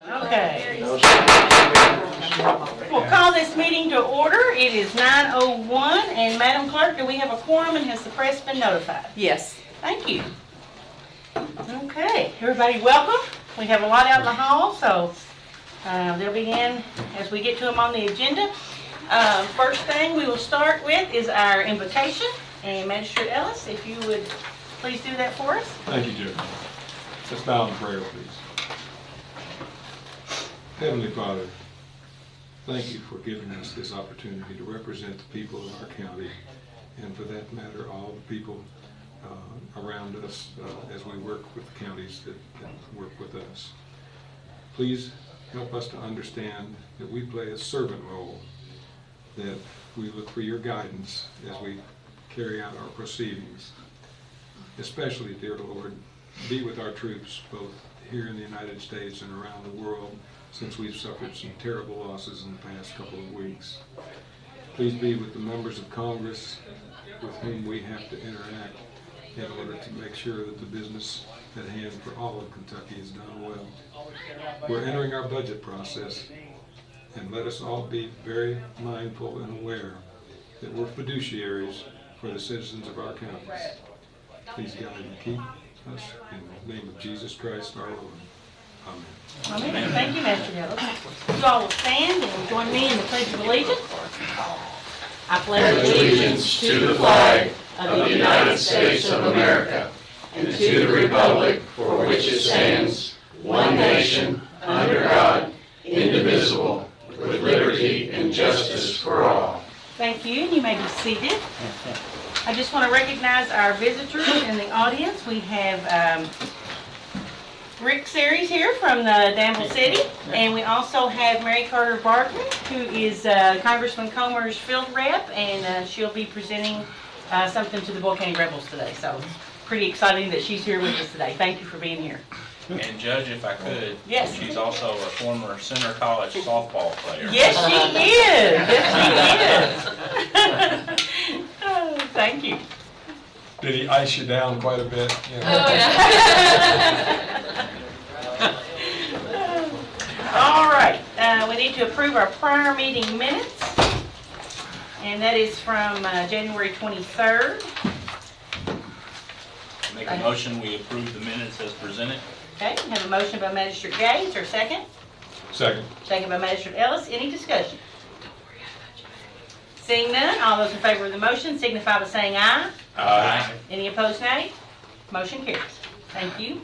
Okay. We'll call this meeting to order. It is 9:01, and Madam Clerk, do we have a quorum, and has the press been notified? Yes. Thank you. Okay, everybody welcome. We have a lot out in the hall, so they'll be in as we get to them on the agenda. First thing we will start with is our invocation, and Magistrate Ellis, if you would please do that for us. Thank you, Judge. Let's bow in prayer, please. Heavenly Father, thank you for giving us this opportunity to represent the people of our county, and for that matter, all the people around us as we work with counties that work with us. Please help us to understand that we play a servant role, that we look for your guidance as we carry out our proceedings. Especially, dear Lord, be with our troops both here in the United States and around the world, since we've suffered some terrible losses in the past couple of weeks. Please be with the members of Congress with whom we have to interact in order to make sure that the business at hand for all of Kentucky is done well. We're entering our budget process, and let us all be very mindful and aware that we're fiduciaries for the citizens of our counties. Please guide and keep us in the name of Jesus Christ our Lord. Amen. Amen. Thank you, Master Ellis. You all will stand and join me in the Pledge of Allegiance. I pledge allegiance to the flag of the United States of America and to the republic for which it stands, one nation, under God, indivisible, with liberty and justice for all. Thank you, and you may be seated. I just want to recognize our visitors in the audience. We have Rick Series here from the Danville City, and we also have Mary Carter Barton, who is Congressman Comer's field rep, and she'll be presenting something to the Boyle County Rebels today. So pretty exciting that she's here with us today. Thank you for being here. And Judge, if I could, yes, she's also a former Center College softball player. Yes, she is. Yes, she is. Oh, thank you. Did he ice you down quite a bit? You know? Oh, yeah. All right. We need to approve our prior meeting minutes, and that is from January 23rd. Make a motion we approve the minutes as presented. Okay, have a motion by Magistrate Gates, or second? Second. Second by Magistrate Ellis. Any discussion? Seeing none, all those in favor of the motion signify by saying aye. Aye. Any opposed, nay? Motion carries. Thank you.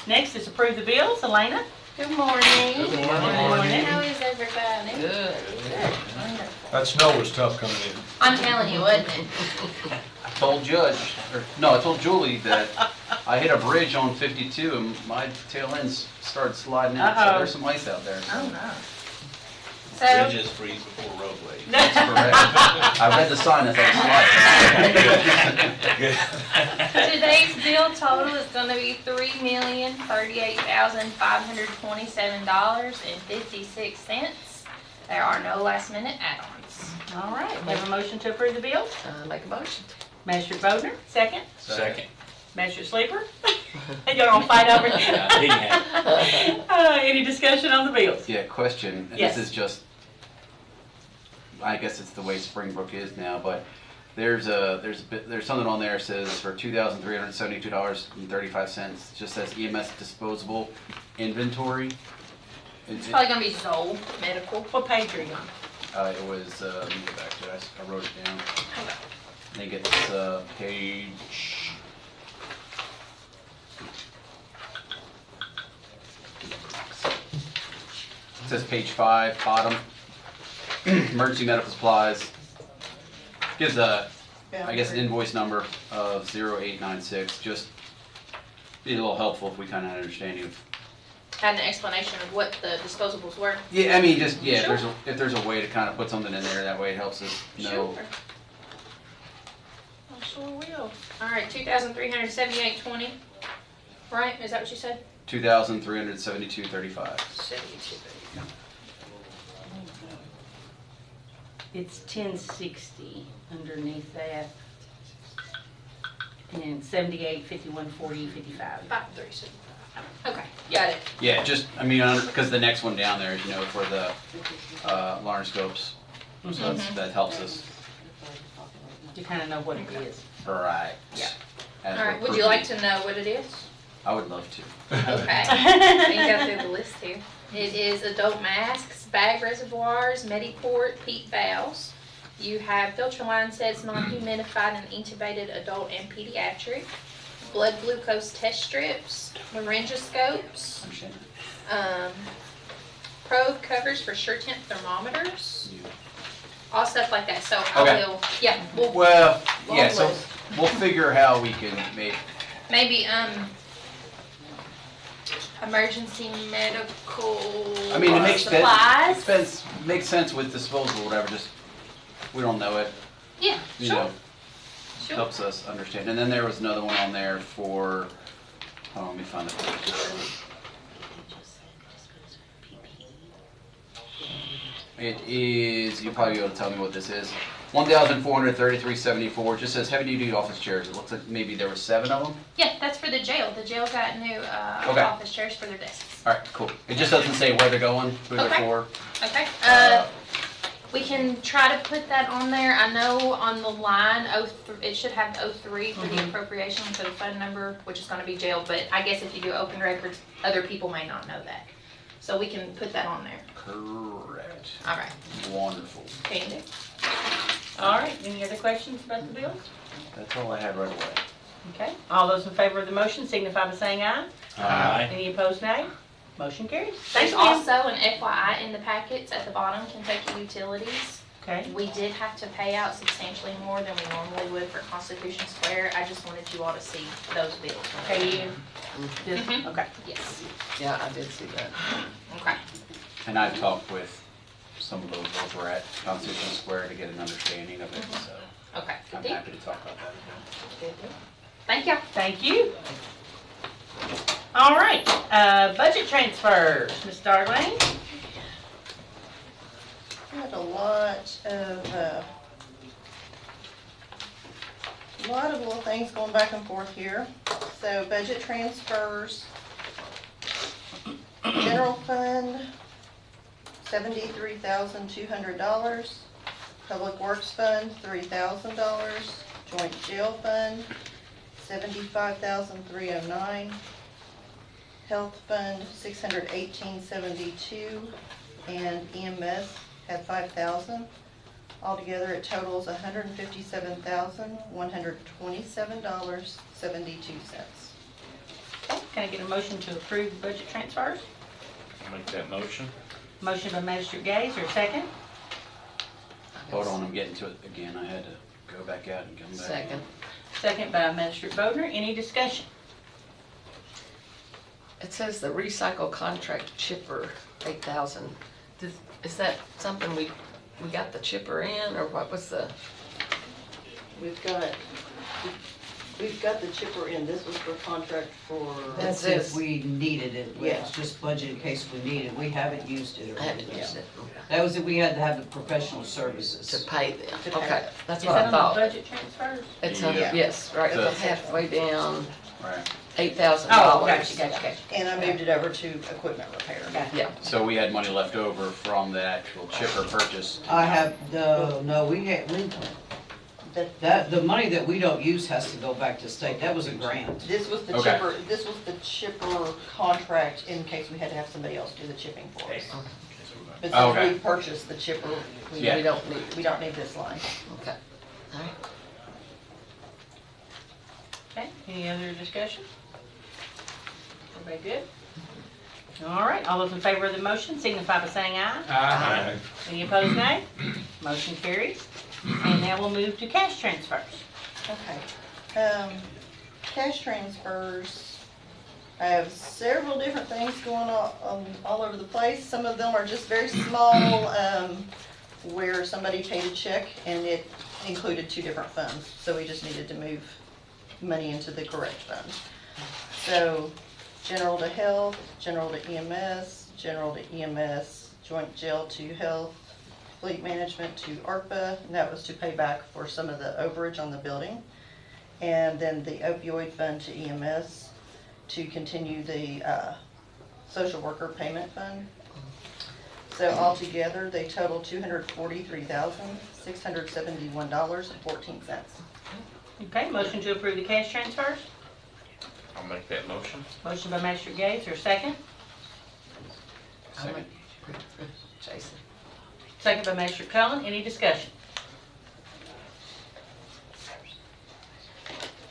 Next is approve the bills. Elena? Good morning. Good morning. How is everybody? Good. That snow was tough coming in. I'm telling you, wasn't it? I told I told Julie that I hit a bridge on 52 and my tail ends started sliding out, so there's some ice out there. Oh, no. So, Bridges freeze before roadways. That's correct. I read the sign as I was sliding. today's bill total is going to be $3,038,527.56. There are no last minute add-ons. All right. We have a motion to approve the bills. Make a motion. Magistrate Bodner, second. Second. Magistrate Sleeper. Y'all gonna fight over it? Any discussion on the bills? Yeah, question. And Yes. This is just, I guess it's the way Springbrook is now, but there's something on there that says for $2,372.35. It just says EMS disposable inventory. It's probably going to be Zoll Medical. What page are you on? It was, let me go back to it. I wrote it down. I think it's page. It says page 5, bottom. Emergency medical supplies. Gives I guess, an invoice number of 0896. Just be a little helpful if we kind of had an understanding of. Had an explanation of what the disposables were. Yeah, I mean, just Sure. if there's a way to kind of put something in there, that way it helps us know. Sure. I sure will. All right, $2,378.20. Right? Is that what you said? $2,372.35. 72. It's 1060 underneath that. And 78, 51, 40, 55. 5375. Okay, got it. Yeah, just, I mean, because the next one down there is, for the larynxoscopes. So that helps us. You kind of know what it is. Right. Yeah. As All right, we're would you like proving. to know what it is? I would love to. Okay. You go through the list here. It is adult masks, bag reservoirs, Mediport, PEEP valves. You have filter line sets, non-humidified and intubated adult and pediatric, blood glucose test strips, laryngoscopes, Understand? probe covers for sure temp thermometers, Yeah. all stuff like that. So Okay. I will, yeah, we'll Well, Long yeah, so list. we'll figure how we can make, maybe, emergency medical I mean, it makes supplies. makes sense with disposal, whatever, just, we don't know it, Yeah, you sure, know, sure. helps us understand. And then there was another one on there for, hold on, let me find the page. It is, you'll probably be able to tell me what this is. 1,433.74, just says heavy duty office chairs. It looks like maybe there were 7 of them. Yeah, that's for the jail. The jail got new Okay. office chairs for their desks. All right, cool. It just doesn't say where they're going, who they're Okay. for. Okay. We can try to put that on there. I know on the line, it should have 03 for the appropriation for the phone number, which is going to be jail. But I guess if you do open records, other people may not know that. So we can put that on there. Correct. All right. Wonderful. Can do. All right, any other questions about the bills? That's all I had right away. Okay, all those in favor of the motion signify by saying aye. Aye. Any opposed, nay? Motion carries. There's Thank you. also an FYI in the packets at the bottom, Kentucky Utilities. Okay, We did have to pay out substantially more than we normally would for Constitution Square. I just wanted you all to see those bills. okay, you, Mhm. okay. Yes. Yeah, I did see that. Okay. And I've talked with some of those over at Constitution Square to get an understanding of it, so Okay. Good I'm deal. happy to talk about that as well. Thank you. Thank you. All right, budget transfers, Ms. Darling. Had a lot of little things going back and forth here. So budget transfers, general fund, $73,200. Public Works Fund, $3,000. Joint Jail Fund, $75,309. Health Fund, $618.72. And EMS had $5,000. Altogether, it totals $157,127.72. Can I get a motion to approve the budget transfers? Make that motion. Motion by Magistrate Gaze, or second? Hold on, I'm getting to it again. I had to go back out and come back. Second. Second by Magistrate Bodner. Any discussion? It says the recycle contract chipper, 8,000. Is that something we got the chipper in, or what was the? We've got the chipper in. This was for contract for. That's That's it. if we needed it, Yeah. it's just budget in case we need it, we haven't used it. I haven't used it. That was if we had to have the professional To services. pay them. To pay Okay, them. that's Is what that I on the thought. budget transfers? It's Yeah. yes, right, So- it's halfway down, Right. $8,000. Oh, gotcha. And I moved it over to equipment repair. Gotcha. Yeah, So we had money left over from the actual chipper purchase. I have, the the money that we don't use has to go back to state, that was a grant. This was the Okay. chipper, contract in case we had to have somebody else do the chipping for us. But Oh, since okay. we purchased the chipper, Yeah. we don't need this line. okay. All right. Okay, any other discussion? Everybody good? All right, all those in favor of the motion signify by saying aye. Aye. Any opposed, nay? Motion carries. And now we'll move to cash transfers. Okay. Cash transfers, I have several different things going on all over the place. Some of them are just very small, where somebody paid a check and it included 2 different funds. So we just needed to move money into the correct fund. So general to health, general to EMS, joint jail to health, fleet management to ARPA, and that was to pay back for some of the overage on the building. And then the opioid fund to EMS, to continue the social worker payment fund. So altogether, they total $243,671.14. Okay, motion to approve the cash transfers. I'll make that motion. Motion by Magistrate Gates, or second? Second. Jason. Second by Magistrate Cullen. Any discussion?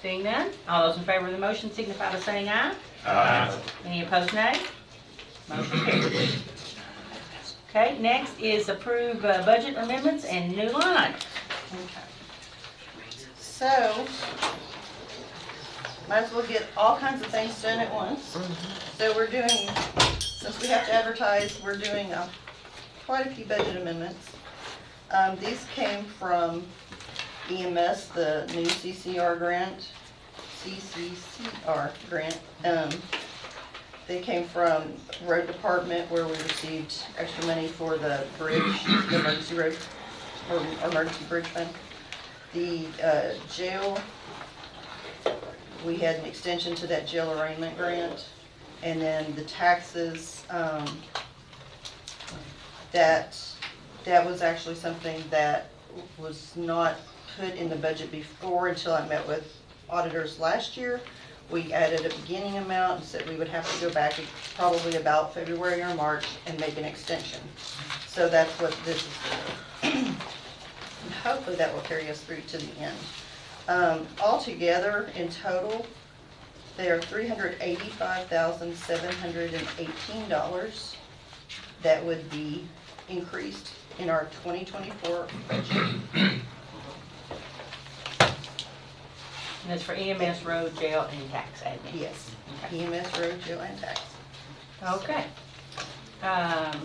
Seeing none, all those in favor of the motion signify by saying aye. Aye. Any opposed, nay? Motion carries. Okay, next is approve budget amendments and new line items. So, might as well get all kinds of things done at once. So we're doing, since we have to advertise, we're doing quite a few budget amendments. These came from EMS, the new CCR grant. They came from Road Department, where we received extra money for the bridge, the emergency road, or emergency bridge fund. The jail, we had an extension to that jail arraignment grant. And then the taxes, that was actually something that was not put in the budget before until I met with auditors last year. We added a beginning amount and said we would have to go back probably about February or March and make an extension. So that's what this is for. And hopefully that will carry us through to the end. Altogether, in total, they are $385,718 that would be increased in our 2024 budget. And it's for EMS, road, jail, and tax admin. Yes, Okay. EMS, road, jail, and tax. Okay.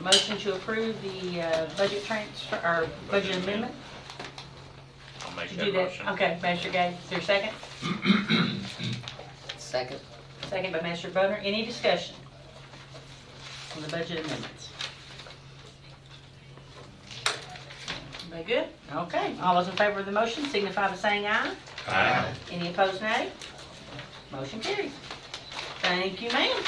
Motion to approve the budget transfer, or budget amendment. I'll make Did you that do that? motion. Okay, Magistrate Gates, is there a second? Second. Second by Magistrate Boner. Any discussion on the budget amendments? Everybody good? Okay. All those in favor of the motion signify by saying aye. Aye. Any opposed, nay? Motion carries. Thank you, ma'am.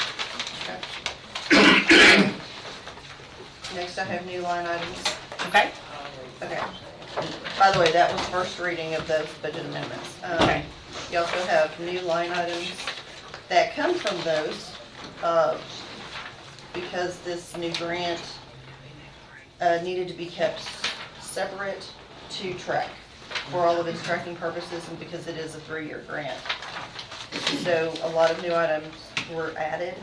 Next, I have new line items. Okay? Okay. By the way, that was first reading of those budget amendments. Okay. You also have new line items that come from those, because this new grant needed to be kept separate to track for all of its tracking purposes, and because it is a 3-year grant. So a lot of new items were added.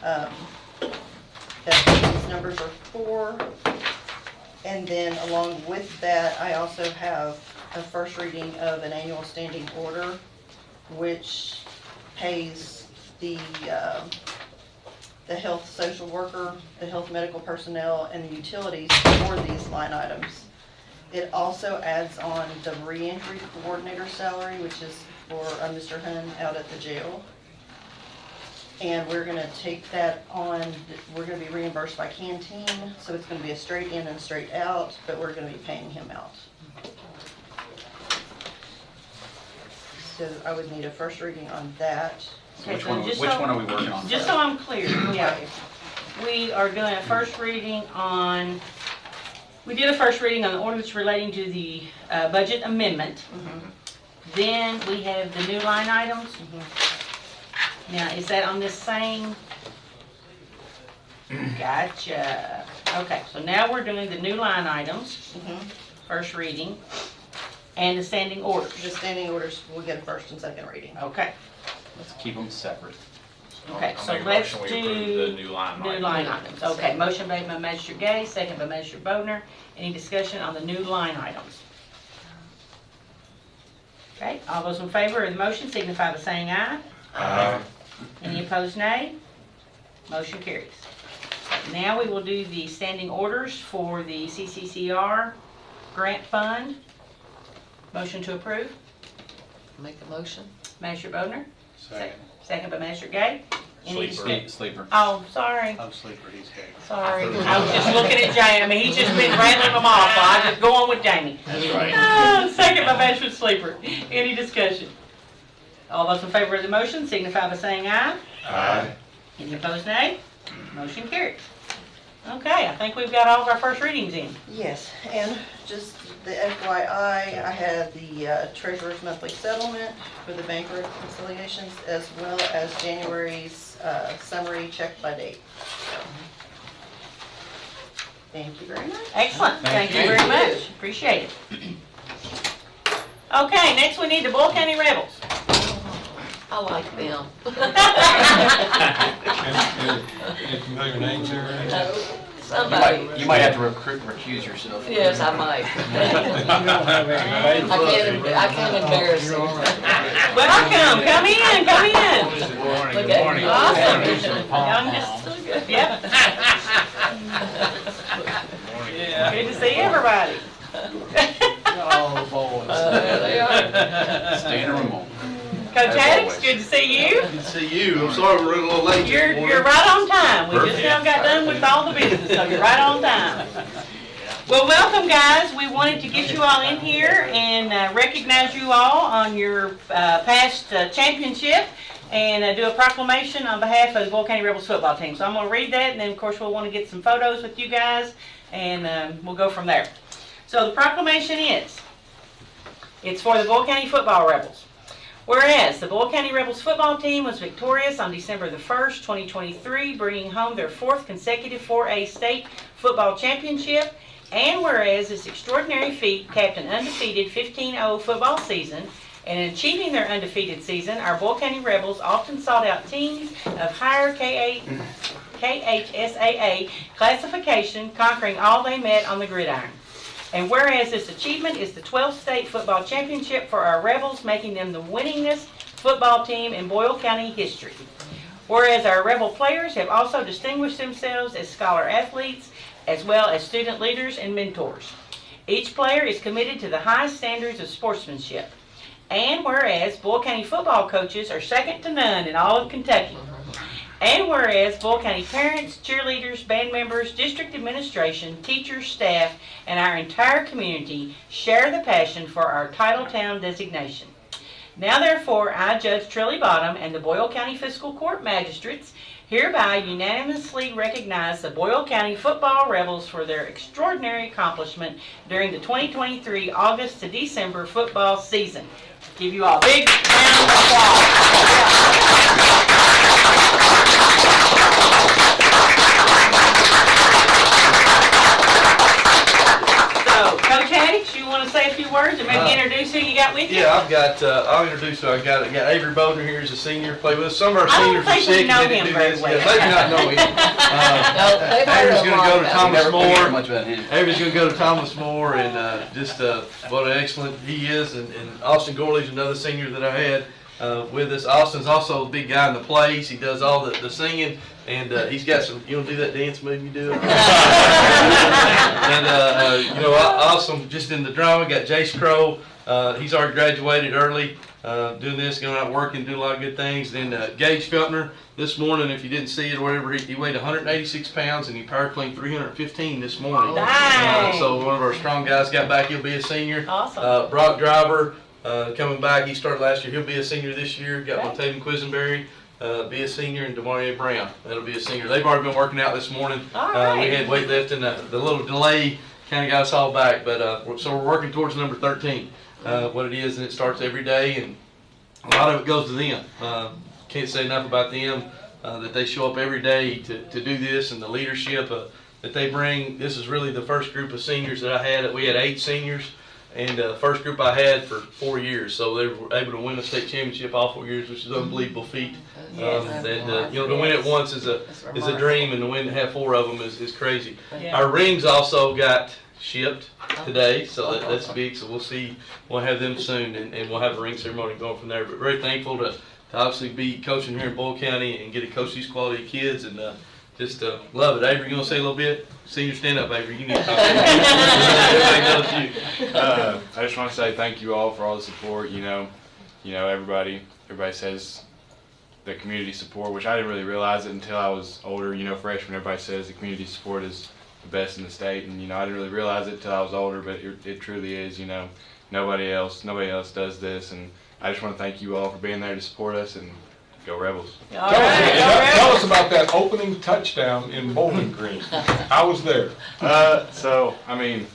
That these numbers are for. And then along with that, I also have a first reading of an annual standing order, which pays the health social worker, the health medical personnel, and the utilities for these line items. It also adds on the reentry coordinator salary, which is for Mr. Hun out at the jail. And we're gonna take that on, we're gonna be reimbursed by Canteen, so it's gonna be a straight in and straight out, but we're gonna be paying him out. So I would need a first reading on that. Okay, Which so one, just which so- one are we working on? Just so I'm clear, Yeah. we are doing a first reading on, we did a first reading on the ordinance relating to the budget amendment. Then we have the new line items. Now, is that on this same? Gotcha. Okay, so now we're doing the new line items, first reading, and the standing orders. The standing orders, we'll get a first and second reading. Okay, Let's keep them separate. okay, I'll so make a let's motion, we approve do the new line new item. line items. Okay, motion made by Magistrate Gay, second by Magistrate Bodner. Any discussion on the new line items? Okay, all those in favor of the motion signify by saying aye. Aye. Any opposed, nay? Motion carries. Now we will do the standing orders for the CCCR grant fund. Motion to approve. Make a motion. Magistrate Bodner. Second. Second by Magistrate Gay. Any Sleeper. Sleeper. Oh, sorry, I'm sleeper, he's gay. sorry. I was just looking at Jamie. He's just been rattling them off, so I just go on with Jamie. That's right. Second by Magistrate Sleeper. Any discussion? All those in favor of the motion signify by saying aye. Aye. Any opposed, nay? Motion carries. Okay, I think we've got all of our first readings in. Yes, and just the FYI, I had the treasurer's monthly settlement for the bank reconciliations as well as January's summary check by date. So, thank you very much. Excellent, thank you very much, appreciate it. Okay, next we need the Boyle County Rebels. I like them. And familiar names there, right? No, somebody. You might have to recuse yourself. Yes, I might. I can't embarrass you. Welcome, come in. Look at me. Awesome. Youngest, yep. Good to see everybody. There they are. Stay in a room. Coach As Haddox, always. good to see you. Good to see you. I'm sorry we're running a little late this morning. You're right on time. We just now got done with all the business, so you're right on time. Well, welcome, guys. We wanted to get you all in here and recognize you all on your past championship and do a proclamation on behalf of the Boyle County Rebels football team. So I'm going to read that, and then, of course, we'll want to get some photos with you guys, and we'll go from there. So the proclamation is, it's for the Boyle County Football Rebels. Whereas the Boyle County Rebels football team was victorious on December the 1st, 2023, bringing home their 4th consecutive 4A state football championship, and whereas this extraordinary feat capped an undefeated 15-0 football season, and in achieving their undefeated season, our Boyle County Rebels often sought out teams of higher KHSAA classification, conquering all they met on the gridiron. And whereas this achievement is the 12th state football championship for our Rebels, making them the winningest football team in Boyle County history. Whereas our Rebel players have also distinguished themselves as scholar athletes, as well as student leaders and mentors. Each player is committed to the highest standards of sportsmanship. And whereas Boyle County football coaches are second to none in all of Kentucky. And whereas Boyle County parents, cheerleaders, band members, district administration, teachers, staff, and our entire community share the passion for our title town designation. Now therefore, I, Judge Trilly Bottom, and the Boyle County Fiscal Court Magistrates hereby unanimously recognize the Boyle County Football Rebels for their extraordinary accomplishment during the 2023 August to December football season. Give you all a big round of applause. Coach Haddox, you want to say a few words and maybe introduce who you got with you? Yeah, I've got, I'll introduce who I got. I got Avery Bowden here as a senior, play with us. Some of our seniors are sick and didn't do this. Yeah, maybe not know him. Avery's going to go to Thomas More. Much about him. Avery's going to go to Thomas More, and just what an excellent he is. And Austin Gorley's another senior that I had with us. Austin's also a big guy in the plays. He does all the singing. And he's got some, you want to do that dance move you do? And, you know, awesome, just in the drama, got Jace Crow. He's already graduated early, doing this, going out working, doing a lot of good things. Then Gage Feltner, this morning, if you didn't see it or whatever, he weighed 186 pounds and he power cleaned 315 this morning. Nice. So one of our strong guys got back, he'll be a senior. Awesome. Brock Driver, coming back, he started last year, he'll be a senior this year. Got Montaven Quisenberry. Be a senior, and Demarie Brown, that'll be a senior. They've already been working out this morning. All right. We had weightlifting, the little delay kind of got us all back, but so we're working towards number 13, what it is, and it starts every day, and a lot of it goes to them. Can't say enough about them, that they show up every day to do this, and the leadership that they bring. This is really the first group of seniors that I had. We had 8 seniors. And the first group I had for 4 years, so they were able to win a state championship all 4 years, which is an unbelievable feat. Yes. And you know, to win it once is a dream, and to win to have 4 of them is crazy. Yeah. Our rings also got shipped today, so that's big. So we'll see. We'll have them soon, and we'll have a ring ceremony going from there. But very thankful to obviously be coaching here in Boyle County and get to coach these quality kids, and just love it. Avery, you gonna say a little bit? Senior, stand up, Avery. You need to talk. Everybody knows you. I just want to say thank you all for all the support. You know, everybody says the community support, which I didn't really realize it until I was older. You know, freshman, everybody says the community support is the best in the state, and you know, I didn't really realize it until I was older, but it truly is. You know, nobody else does this, and I just want to thank you all for being there to support us, and Go Rebels. All right, Tell us about that opening touchdown in Bowling Green. I was there. So, I mean,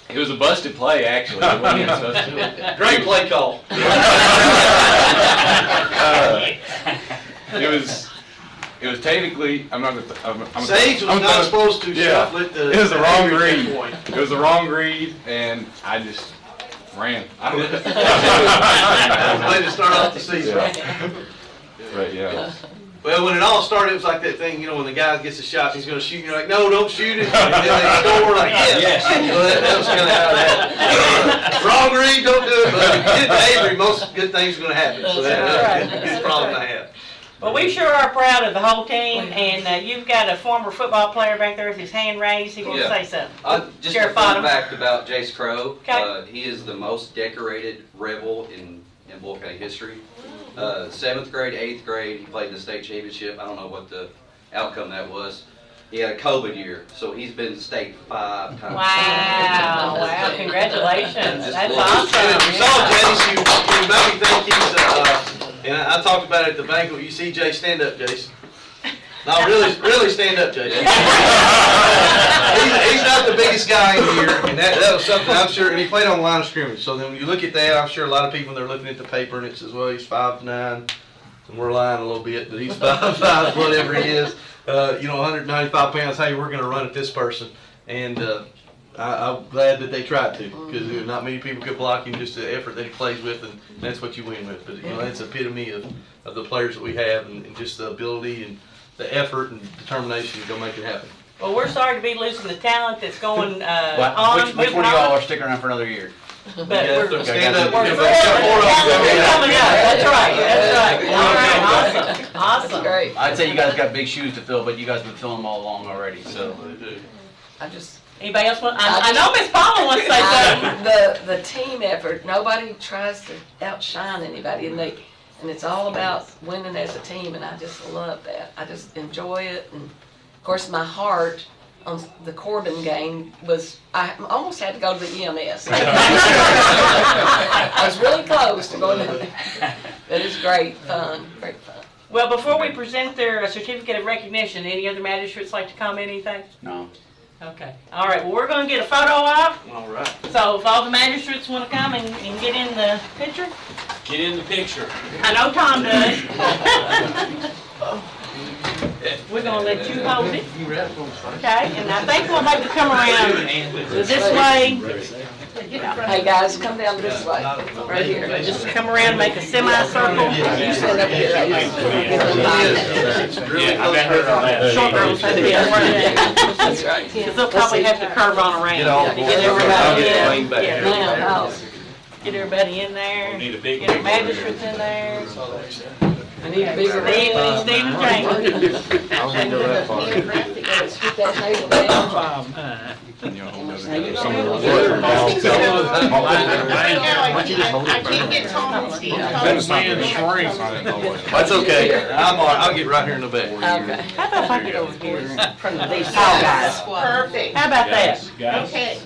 it was a busted play, actually. It wasn't even supposed to. Great play call. It was technically, I'm not gonna, Sage was not supposed to shuffle it to. It was the wrong Avery read. point. It was the wrong read, and I just ran. I don't know. Way to start off the season. But yeah. Well, when it all started, it was like that thing, when the guy gets a shot, he's going to shoot, and you're like, no, don't shoot it. And then they score, like, yes. Well, that was kind of how that happened. Wrong read, don't do it. But if you get to Avery, most good things are going to happen. So that's a good problem to have. Well, we sure are proud of the whole team, and you've got a former football player back there with his hand raised. He wants to say something. Just Sheriff a fun Bottom. fact about Jace Crow. Okay. He is the most decorated Rebel in Boyle County history. 7th grade, 8th grade, he played the state championship. I don't know what the outcome that was. He had a COVID year, so he's been to state 5 times. Wow, wow, congratulations. That's And if awesome. you saw Jace, you made me think he's, and I talked about it at the banquet, you see Jace, stand up, Jace. No, really stand up, Jace. He's not the biggest guy in here, and that was something I'm sure, and he played on the line of scrimmage. So then when you look at that, I'm sure a lot of people, they're looking at the paper and it says, well, he's 5'9", and we're lying a little bit, but he's 5'5", whatever he is. 195 pounds, hey, we're going to run at this person. And I'm glad that they tried to, because not many people could block him, just the effort that he plays with, and that's what you win with. But that's the epitome of the players that we have, and just the ability and the effort and determination to go make it happen. Well, we're sorry to be losing the talent that's going on. Which one of y'all are sticking around for another year? But we're Stand up. coming up. That's right. All right, awesome. That's great. I'd say you guys got big shoes to fill, but you guys have been filling them all along already, so. Anybody else want, I know Miss Paula wants to say something. The team effort, nobody tries to outshine anybody, and it's all about winning as a team, and I just love that. I just enjoy it, and of course my heart on the Corbin game was, I almost had to go to the EMS. I was really close to going there. But it's great fun, great fun. Well, before we present their certificate of recognition, any other magistrates like to comment anything? No. Okay. All right, well, we're going to get a photo op. All right. So if all the magistrates want to come and get in the picture. Get in the picture. I know Tom does. We're going to let you hold it. Okay, and I think we'll have to come around this way. Hey guys, come down this way, right here. Just come around and make a semicircle. You stand up here. I bet her on that. Short girls have to be over there. That's right. Because they'll probably have to curve on around. To get everybody in. Now, Get everybody in there. Need a big Get the magistrates in there. I need a bigger Stephen James. I was gonna go that far. Put that table down. I can't get Tom and Steve. That's okay. I'll get right here in the back. Okay. How about if I get over here in front of these tall guys? Perfect. How about that? Okay,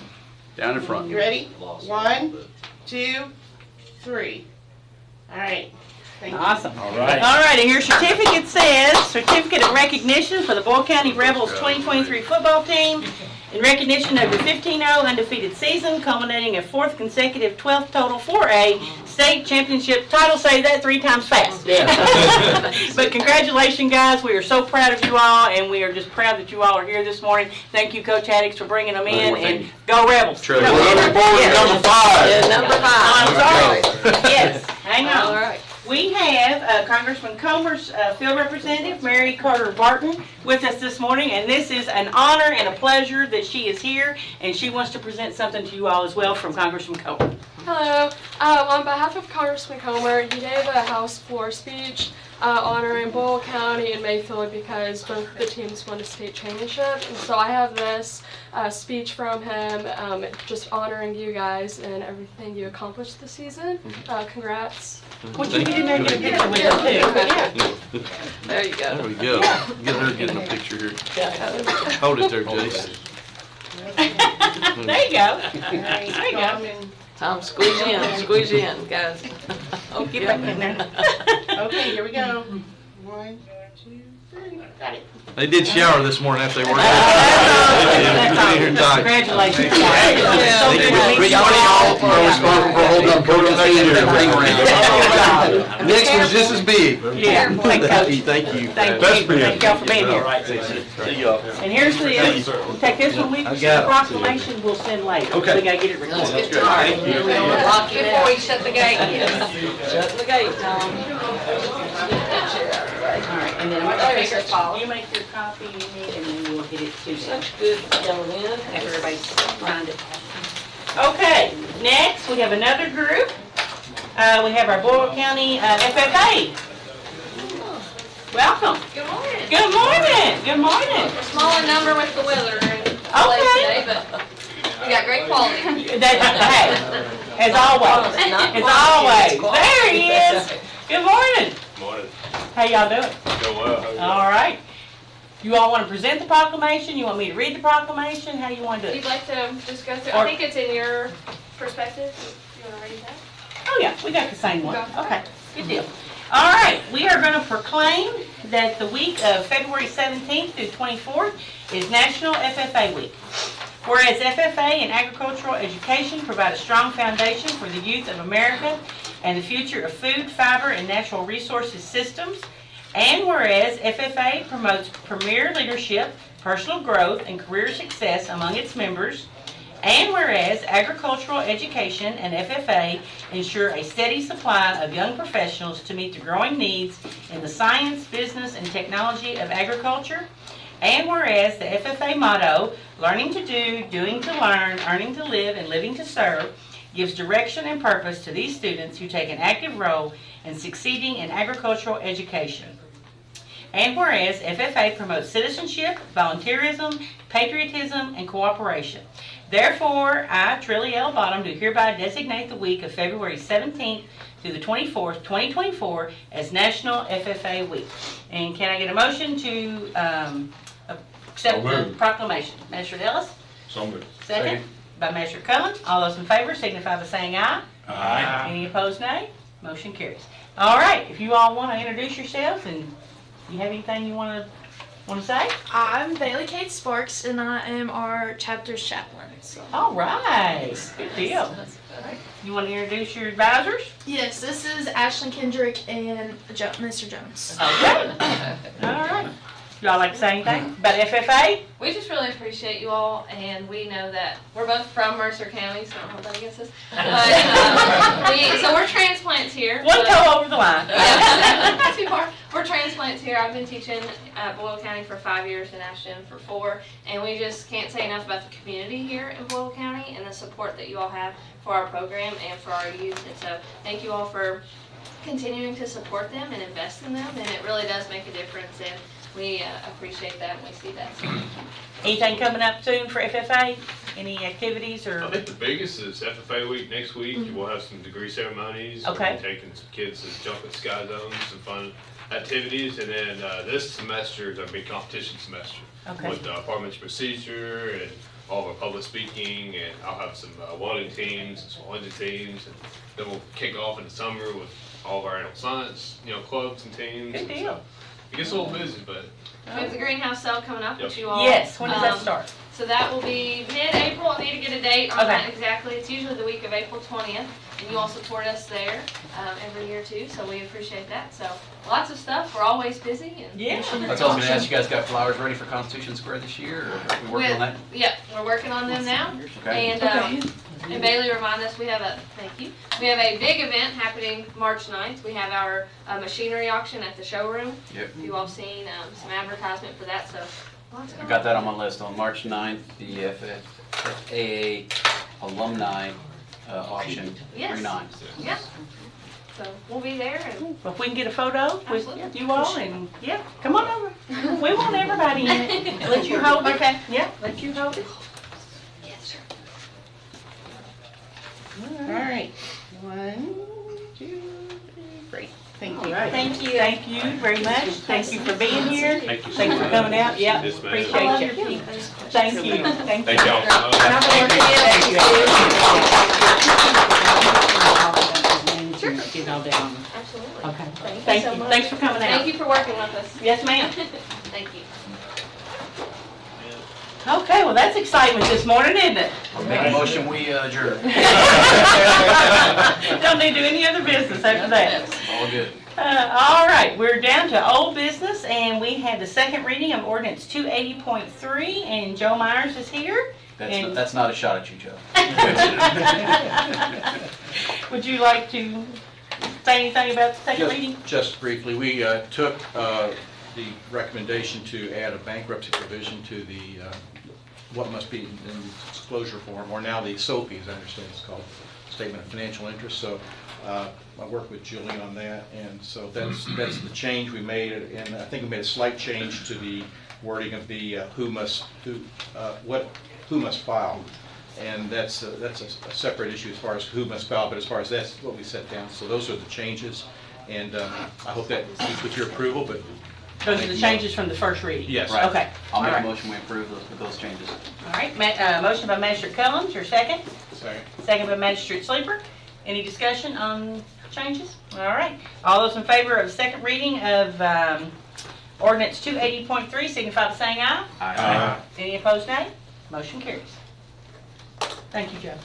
Down in front. you ready? 1, 2, 3. All right. Thank you. Awesome. All right. All right, and your certificate says, Certificate of Recognition for the Boyle County Rebels 2023 football team in recognition of your 15-0 undefeated season, culminating a 4th consecutive 12th total 4A state championship title. Say that 3 times fast. But congratulations, guys. We are so proud of you all, and we are just proud that you all are here this morning. Thank you, Coach Haddix, for bringing them in, and go Rebels. We're looking forward to number 5. Yeah, number 5. I'm sorry. Yes, hang on. All right. We have Congressman Comer's field representative, Mary Carter Barton, with us this morning, and this is an honor and a pleasure that she is here, and she wants to present something to you all as well from Congressman Comer. Hello. On behalf of Congressman Comer, he gave a House floor speech honoring Boyle County and Mayfield because both the teams won a state championship. And so I have this speech from him just honoring you guys and everything you accomplished this season. Congrats. Would you get in there and get a picture with her too? Yeah. There you go. There we go. Get her getting a picture here. Hold it there, Jace. There you go. There you go. Tom, squeeze in, guys. Oh, get back in there. Okay, here we go. 1, 2, 3. Got it. They did shower this morning after they worked. Congratulations. Y'all are responsible for holding up coach's hand in the ring around. Next one's just as big. Yeah, thank you. Thank you. Thank y'all for being here. See y'all. And here's the, we'll take this one with you. The proclamation we'll send later. Okay. We gotta get it recorded. Thank you. Before we shut the gate. Shut the gate, Tom. All right, and then I'm gonna make your call. You make your copy you need, and then we'll get it to them. Such good gentlemen. After everybody's signed it. Okay, next we have another group. We have our Boyle County FFA. Welcome. Good morning. Good morning. Good morning. We're small in number with the weather and today, but we got great quality. Hey, as always. As always. There he is. Good morning. Morning. How y'all doing? Go well. All right. You all want to present the proclamation? You want me to read the proclamation? How do you want to do You'd it? like to discuss it? Or- I think it's in your perspective. You want to read that? Oh yeah, we got the same one. Okay, good deal. All right, we are going to proclaim that the week of February 17th through 24th is National FFA Week. Whereas FFA and agricultural education provide a strong foundation for the youth of America and the future of food, fiber, and natural resources systems. And whereas FFA promotes premier leadership, personal growth, and career success among its members. And whereas agricultural education and FFA ensure a steady supply of young professionals to meet the growing needs in the science, business, and technology of agriculture. And whereas the FFA motto, learning to do, doing to learn, earning to live, and living to serve, gives direction and purpose to these students who take an active role in succeeding in agricultural education. And whereas FFA promotes citizenship, volunteerism, patriotism, and cooperation. Therefore, I, Trilly L. Bottom, do hereby designate the week of February 17th through the 24th, 2024 as National FFA Week. And can I get a motion to accept the proclamation? Magistrate Ellis? So moved. Second. By Magistrate Cullen. All those in favor signify by saying aye. Aye. Any opposed, nay? Motion carries. All right, if you all want to introduce yourselves and you have anything you want to say? I'm Bailey Kate Sparks, and I am our chapter's chaplain. So. All right, good deal. You want to introduce your advisors? Yes, this is Ashlyn Kendrick and Mr. Jones. Okay. All right. Y'all like to say anything about FFA? We just really appreciate you all, and we know that we're both from Mercer County, so I don't hold that against us. But so we're transplants here. One toe over the line. Yeah, not too far. We're transplants here. I've been teaching at Boyle County for 5 years and Ashton for 4, and we just can't say enough about the community here in Boyle County and the support that you all have for our program and for our youth. And so thank you all for continuing to support them and invest in them, and it really does make a difference. And we appreciate that and we see that. So. Anything coming up soon for FFA? Any activities or? I think the biggest is FFA week next week. We'll have some degree ceremonies. Okay. We're taking some kids to jump at Sky Zones, some fun activities. And then this semester is our big competition semester. Okay. With parliamentary procedure and all of our public speaking. And I'll have some welding teams and some engine teams. And then we'll kick off in the summer with all of our animal science, clubs and teams. Good deal. It gets a little busy, but. We have the greenhouse sale coming up, which you all. Yes, when does that start? So that will be mid-April. I need to get a date on that exactly. It's usually the week of April 20th, and you all support us there every year too, so we appreciate that. So lots of stuff. We're always busy. And yeah. That's what I was going to ask. You guys got flowers ready for Constitution Square this year, or are we working on that? Yeah, we're working on them now. Okay. And Bailey reminded us we have a we have a big event happening March 9th. We have our machinery auction at the showroom. Yep. You all seen some advertisement for that, so lots I going got that on my list on March 9th, the FAA alumni auction, Yes. 3/9. Yeah. So we'll be there. And Well, if we can get a photo with Absolutely. you all, and yeah, come on over. We want everybody in it. Let you hold it. Okay. Yeah, let you hold it. yes, sir. All right. 1, 2, 3. Thank you. Thank you. Thank you very much. Thank you for being here. Thank you so Thanks for much. coming out. Yeah, Yes, ma'am. appreciate you. Thank you. Thank you. Thank y'all. Thank you. Sure. get it all down. Absolutely. Okay. Thank you so much. Thanks for coming out. Thank you for working with us. Yes, ma'am. Thank you. Okay, well, that's excitement this morning, isn't it? I'll make a motion, we adjourn. Don't need to do any other business after that. All good. All right, we're down to old business, and we had the second reading of ordinance 280.3, and Joe Myers is here. That's not a shot at you, Joe. Would you like to say anything about the second reading? Just briefly, we took the recommendation to add a bankruptcy provision to the what must be in the disclosure form, or now the SOPI, as I understand it's called, Statement of Financial Interest. So I worked with Julie on that, and so that's the change we made, and I think we made a slight change to the wording of the who must file, and that's a separate issue as far as who must file, but as far as that's what we set down. So those are the changes, and I hope that is with your approval. But those are the changes from the first reading? Yes. Right. Okay. I'll make a motion we approve with those changes. All right, motion by Magistrate Cullums, your second? Second. Second by Magistrate Sleeper. Any discussion on changes? All right, all those in favor of the second reading of ordinance 280.3 signify by saying aye. Aye. Any opposed, nay? Motion carries. Thank you, Joe.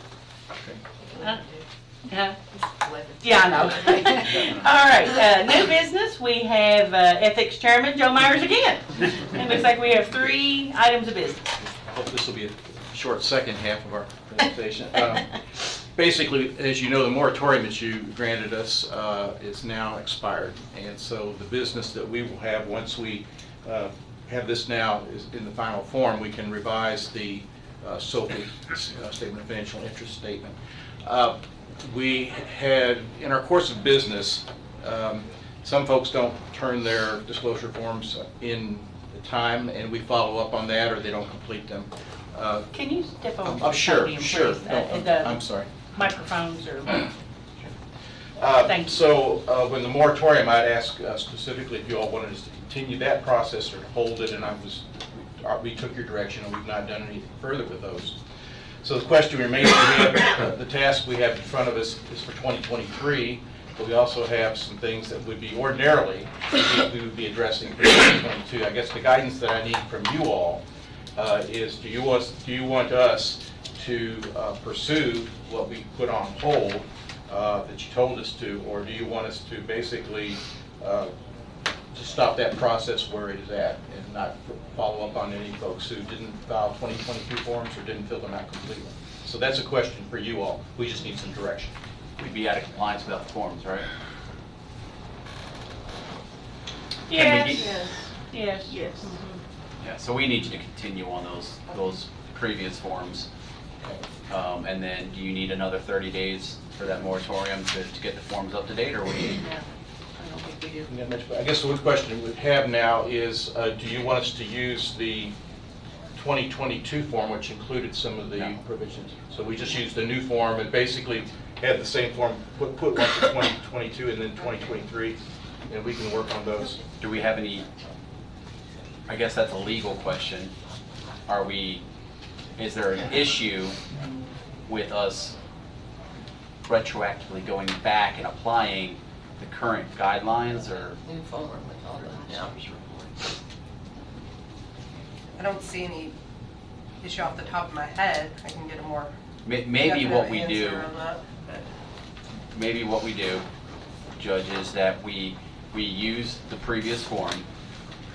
Yeah, I know. All right, new business, we have Ethics Chairman Joe Myers again. It looks like we have 3 items of business. I hope this will be a short second half of our presentation. Basically, as you know, the moratorium that you granted us is now expired, and so the business that we will have once we have this now is in the final form, we can revise the SOPI, Statement of Financial Interest Statement. We had, in our course of business, some folks don't turn their disclosure forms in the time, and we follow up on that, or they don't complete them. Can you step over? Oh, sure. I'm sorry. Microphones or... Thank you. So when the moratorium, I'd ask specifically if you all wanted us to continue that process or to hold it, and we took your direction, and we've not done anything further with those. So the question remains, the task we have in front of us is for 2023, but we also have some things that would be ordinarily, we would be addressing for 2022. I guess the guidance that I need from you all is, do you want us to pursue what we put on hold that you told us to, or do you want us to basically to stop that process where it is at and not follow up on any folks who didn't file 2022 forms or didn't fill them out completely? So that's a question for you all. We just need some direction. We'd be out of compliance without the forms, right? Yes. Yes. Yeah, so we need you to continue on those previous forms. And then do you need another 30 days for that moratorium to get the forms up to date, or what do you need? I don't think we do. I guess the one question we have now is, do you want us to use the 2022 form, which included some of the provisions? So we just used the new form and basically had the same form, put one for 2022 and then 2023, and we can work on those. Do we have any, I guess that's a legal question, is there an issue with us retroactively going back and applying the current guidelines, or? New form with all that. Yeah. I don't see any issue off the top of my head. I can get a more Maybe what we do, answer on that, but. maybe what we do, Judge, is that we use the previous form,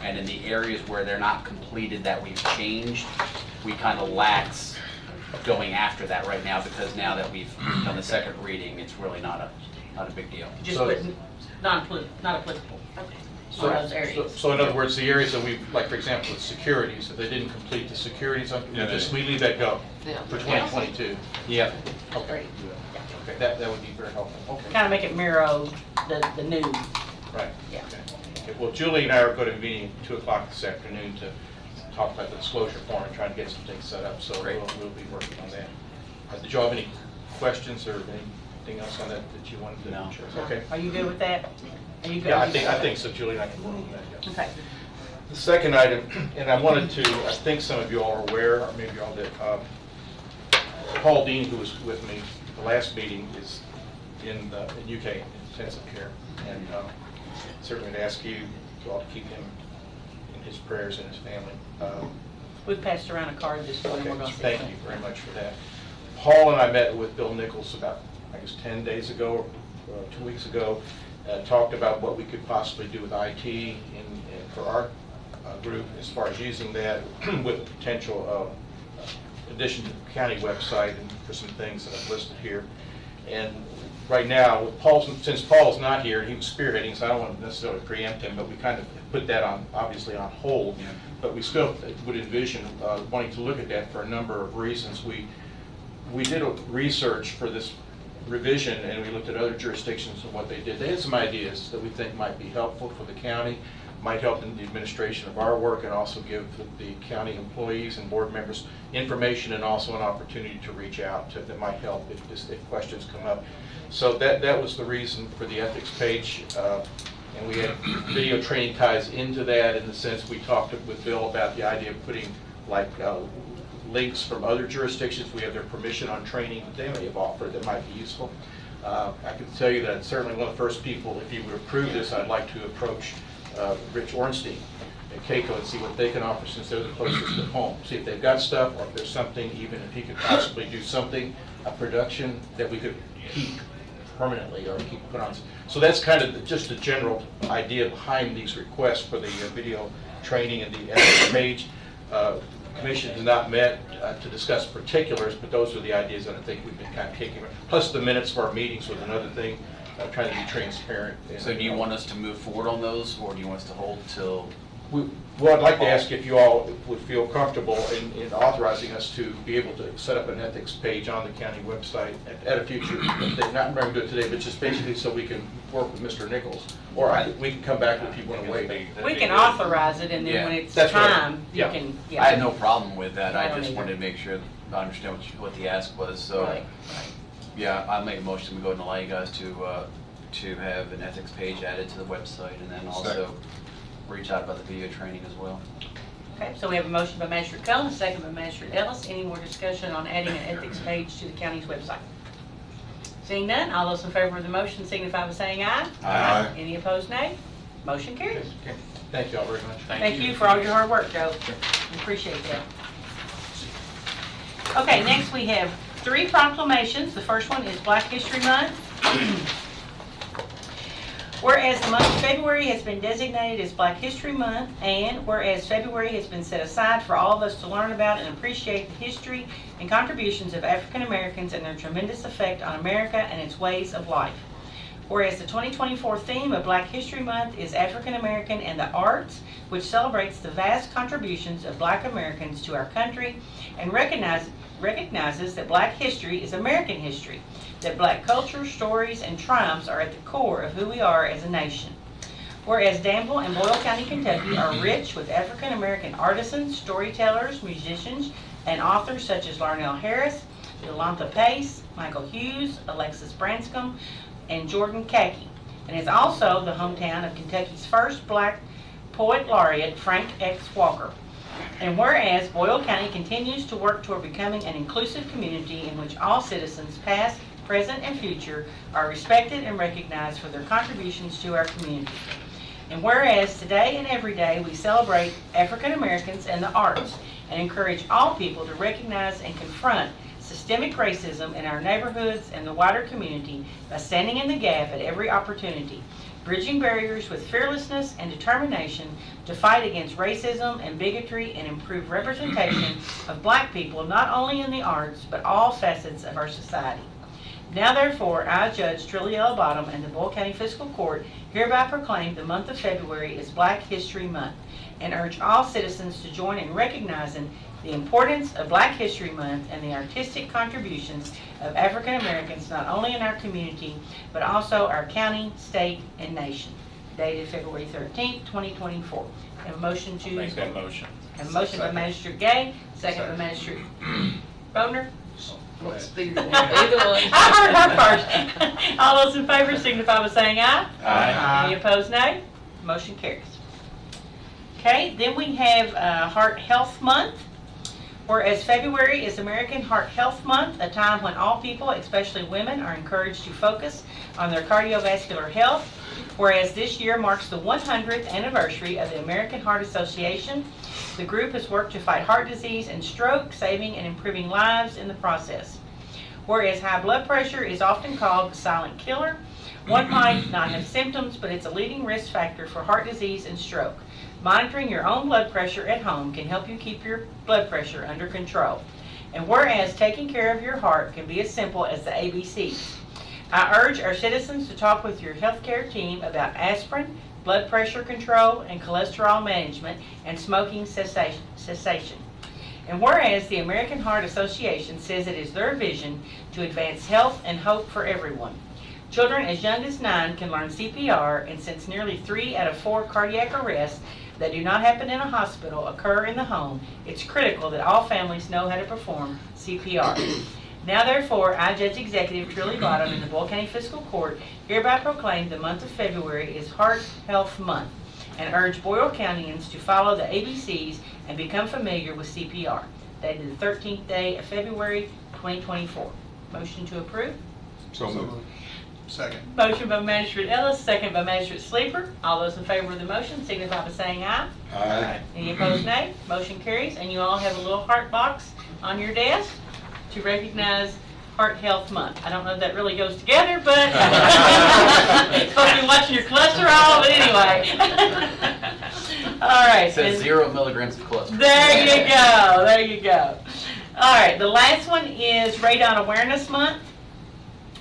and in the areas where they're not completed that we've changed, we kind of lax going after that right now, because now that we've done the second reading, it's really not a big deal. Just put not applicable. Okay. So, those areas. so in other words, the areas that we, like for example, with securities, if they didn't complete the securities, we leave that go for 2022. Yeah. Okay. Okay, that would be very helpful. Okay. Kind of make it mirror the new. Right. Yeah. Okay. Well, Julie and I are going to be meeting at 2 o'clock this afternoon to talk about the disclosure form and try to get some things set up. So we'll be working on that. Did you have any questions or anything else on that you wanted to? No. Sure. Okay. Are you good with that? Are you good? Yeah, I think so. Julie and I can work on that. Yeah. Okay. The second item, and I wanted to, I think some of you all are aware, or maybe you all did, Paul Dean, who was with me the last meeting, is in UK, intensive care. And certainly to ask you all to keep him in his prayers and his family. We've passed around a card this morning. We're Okay, going to thank you very much for that. Paul and I met with Bill Nichols about, I guess, 10 days ago, or 2 weeks ago, talked about what we could possibly do with IT for our group as far as using that with potential addition to the county website and for some things that I've listed here. And right now, with since Paul's not here, he was spearheading, so I don't want to necessarily preempt him, but we kind of put that on, obviously on hold. Yeah. But we still would envision wanting to look at that for a number of reasons. We did a research for this revision, and we looked at other jurisdictions and what they did. They had some ideas that we think might be helpful for the county, might help in the administration of our work, and also give the county employees and board members information and also an opportunity to reach out to that might help if questions come up. So that was the reason for the ethics page, and we had video training ties into that in the sense we talked with Bill about the idea of putting like links from other jurisdictions. We have their permission on training that they may have offered that might be useful. I can tell you that certainly one of the first people, if you would approve this, I'd like to approach Rich Ornstein at Keiko and see what they can offer since they're the closest at home. See if they've got stuff, or if there's something, even if he could possibly do something, a production that we could keep permanently or keep put on. So that's kind of just the general idea behind these requests for the video training and the ethics page. Commission has not met to discuss particulars, but those are the ideas that I think we've been kind of kicking. Plus the minutes of our meetings was another thing, trying to be transparent. So do you want us to move forward on those, or do you want us to hold till? Well, I'd like to ask if you all would feel comfortable in authorizing us to be able to set up an ethics page on the county website at a future, not going to do it today, but just basically so we can work with Mr. Nichols. Or we can come back if you want to wait. We can authorize it, and then when it's That's right. time, you Yeah. can. I had no problem with that. I I don't just either. wanted to make sure I understand what the ask was. So, Right. yeah, I'll make a motion to go ahead and allow you guys to have an ethics page added to the website, and then also reach out about the video training as well. Okay, so we have a motion by Magistrate Cohen, a second by Magistrate Ellis. Any more discussion on adding an ethics page to the county's website? Seeing none, all those in favor of the motion signify by saying aye. Aye. Any opposed, nay? Motion carries. Okay. Thank you all very much. Thank you for all your hard work, Joe. We appreciate that. Okay, next we have 3 proclamations. The first one is Black History Month. Whereas the month of February has been designated as Black History Month, and whereas February has been set aside for all of us to learn about and appreciate the history and contributions of African Americans and their tremendous effect on America and its ways of life. Whereas the 2024 theme of Black History Month is African American and the Arts, which celebrates the vast contributions of Black Americans to our country and recognizes that Black history is American history, that Black culture, stories, and triumphs are at the core of who we are as a nation. Whereas Danville and Boyle County, Kentucky are rich with African American artisans, storytellers, musicians, and authors such as Larnell Harris, Yolantha Pace, Michael Hughes, Alexis Branscombe, and Jordan Kaki, and is also the hometown of Kentucky's first Black poet laureate, Frank X. Walker. And whereas Boyle County continues to work toward becoming an inclusive community in which all citizens, past, present, and future, are respected and recognized for their contributions to our community. And whereas today and every day we celebrate African Americans and the arts and encourage all people to recognize and confront systemic racism in our neighborhoods and the wider community by standing in the gap at every opportunity, bridging barriers with fearlessness and determination to fight against racism and bigotry and improve representation of Black people not only in the arts but all facets of our society. Now therefore, I, Judge Trilly L. Bottom and the Boyle County Fiscal Court hereby proclaim the month of February as Black History Month and urge all citizens to join in recognizing the importance of Black History Month and the artistic contributions of African Americans not only in our community but also our county, state, and nation. Dated February 13th, 2024. Have a motion to... Make that motion. Have a motion by Magistrate Gay, second by Magistrate Boner. Either one. I heard her first. All those in favor signify by saying aye. Aye. Any opposed, nay? Motion carries. Okay, then we have Heart Health Month. Whereas February is American Heart Health Month, a time when all people, especially women, are encouraged to focus on their cardiovascular health. Whereas this year marks the 100th anniversary of the American Heart Association, the group has worked to fight heart disease and stroke, saving and improving lives in the process. Whereas high blood pressure is often called the silent killer, one might not have symptoms, but it's a leading risk factor for heart disease and stroke. Monitoring your own blood pressure at home can help you keep your blood pressure under control. And whereas taking care of your heart can be as simple as the ABCs, I urge our citizens to talk with your healthcare team about aspirin, blood pressure control, and cholesterol management, and smoking cessation. And whereas the American Heart Association says it is their vision to advance health and hope for everyone. Children as young as 9 can learn CPR, and since nearly 3 out of 4 cardiac arrests that do not happen in a hospital occur in the home, it's critical that all families know how to perform CPR. Now therefore, I, Judge Executive Trilly Bottom in the Boyle County Fiscal Court, hereby proclaim the month of February is Heart Health Month, and urge Boyle Countyans to follow the ABCs and become familiar with CPR. Dated the 13th day of February 2024. Motion to approve? So moved. Second. Motion by Magistrate Ellis, second by Magistrate Sleeper. All those in favor of the motion signify by saying aye. Aye. Any opposed, nay. Motion carries, and you all have a little heart box on your desk to recognize Heart Health Month. I don't know if that really goes together, but it's supposed to be watching your cholesterol, but anyway. All right. It says 0 milligrams of cholesterol. There you go, there you go. All right, the last one is Radon Awareness Month.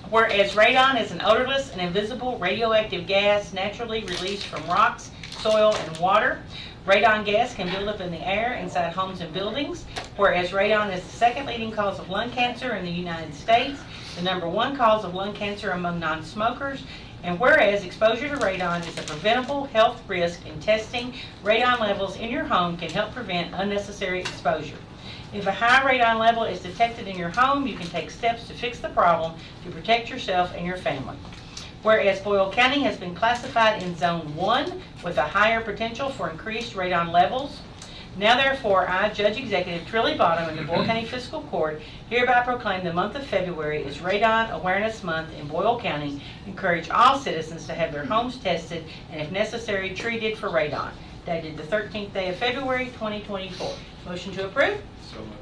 Whereas radon is an odorless and invisible radioactive gas naturally released from rocks, soil, and water. Radon gas can build up in the air inside homes and buildings. Whereas radon is the second leading cause of lung cancer in the United States, the number 1 cause of lung cancer among non-smokers. And whereas exposure to radon is a preventable health risk in testing, radon levels in your home can help prevent unnecessary exposure. If a high radon level is detected in your home, you can take steps to fix the problem to protect yourself and your family. Whereas Boyle County has been classified in Zone 1 with a higher potential for increased radon levels. Now therefore, I, Judge Executive Trilly Bottom in the Boyle County Fiscal Court, hereby proclaim the month of February is Radon Awareness Month in Boyle County. Encourage all citizens to have their homes tested and if necessary treated for radon. Dated the 13th day of February 2024. Motion to approve? So moved.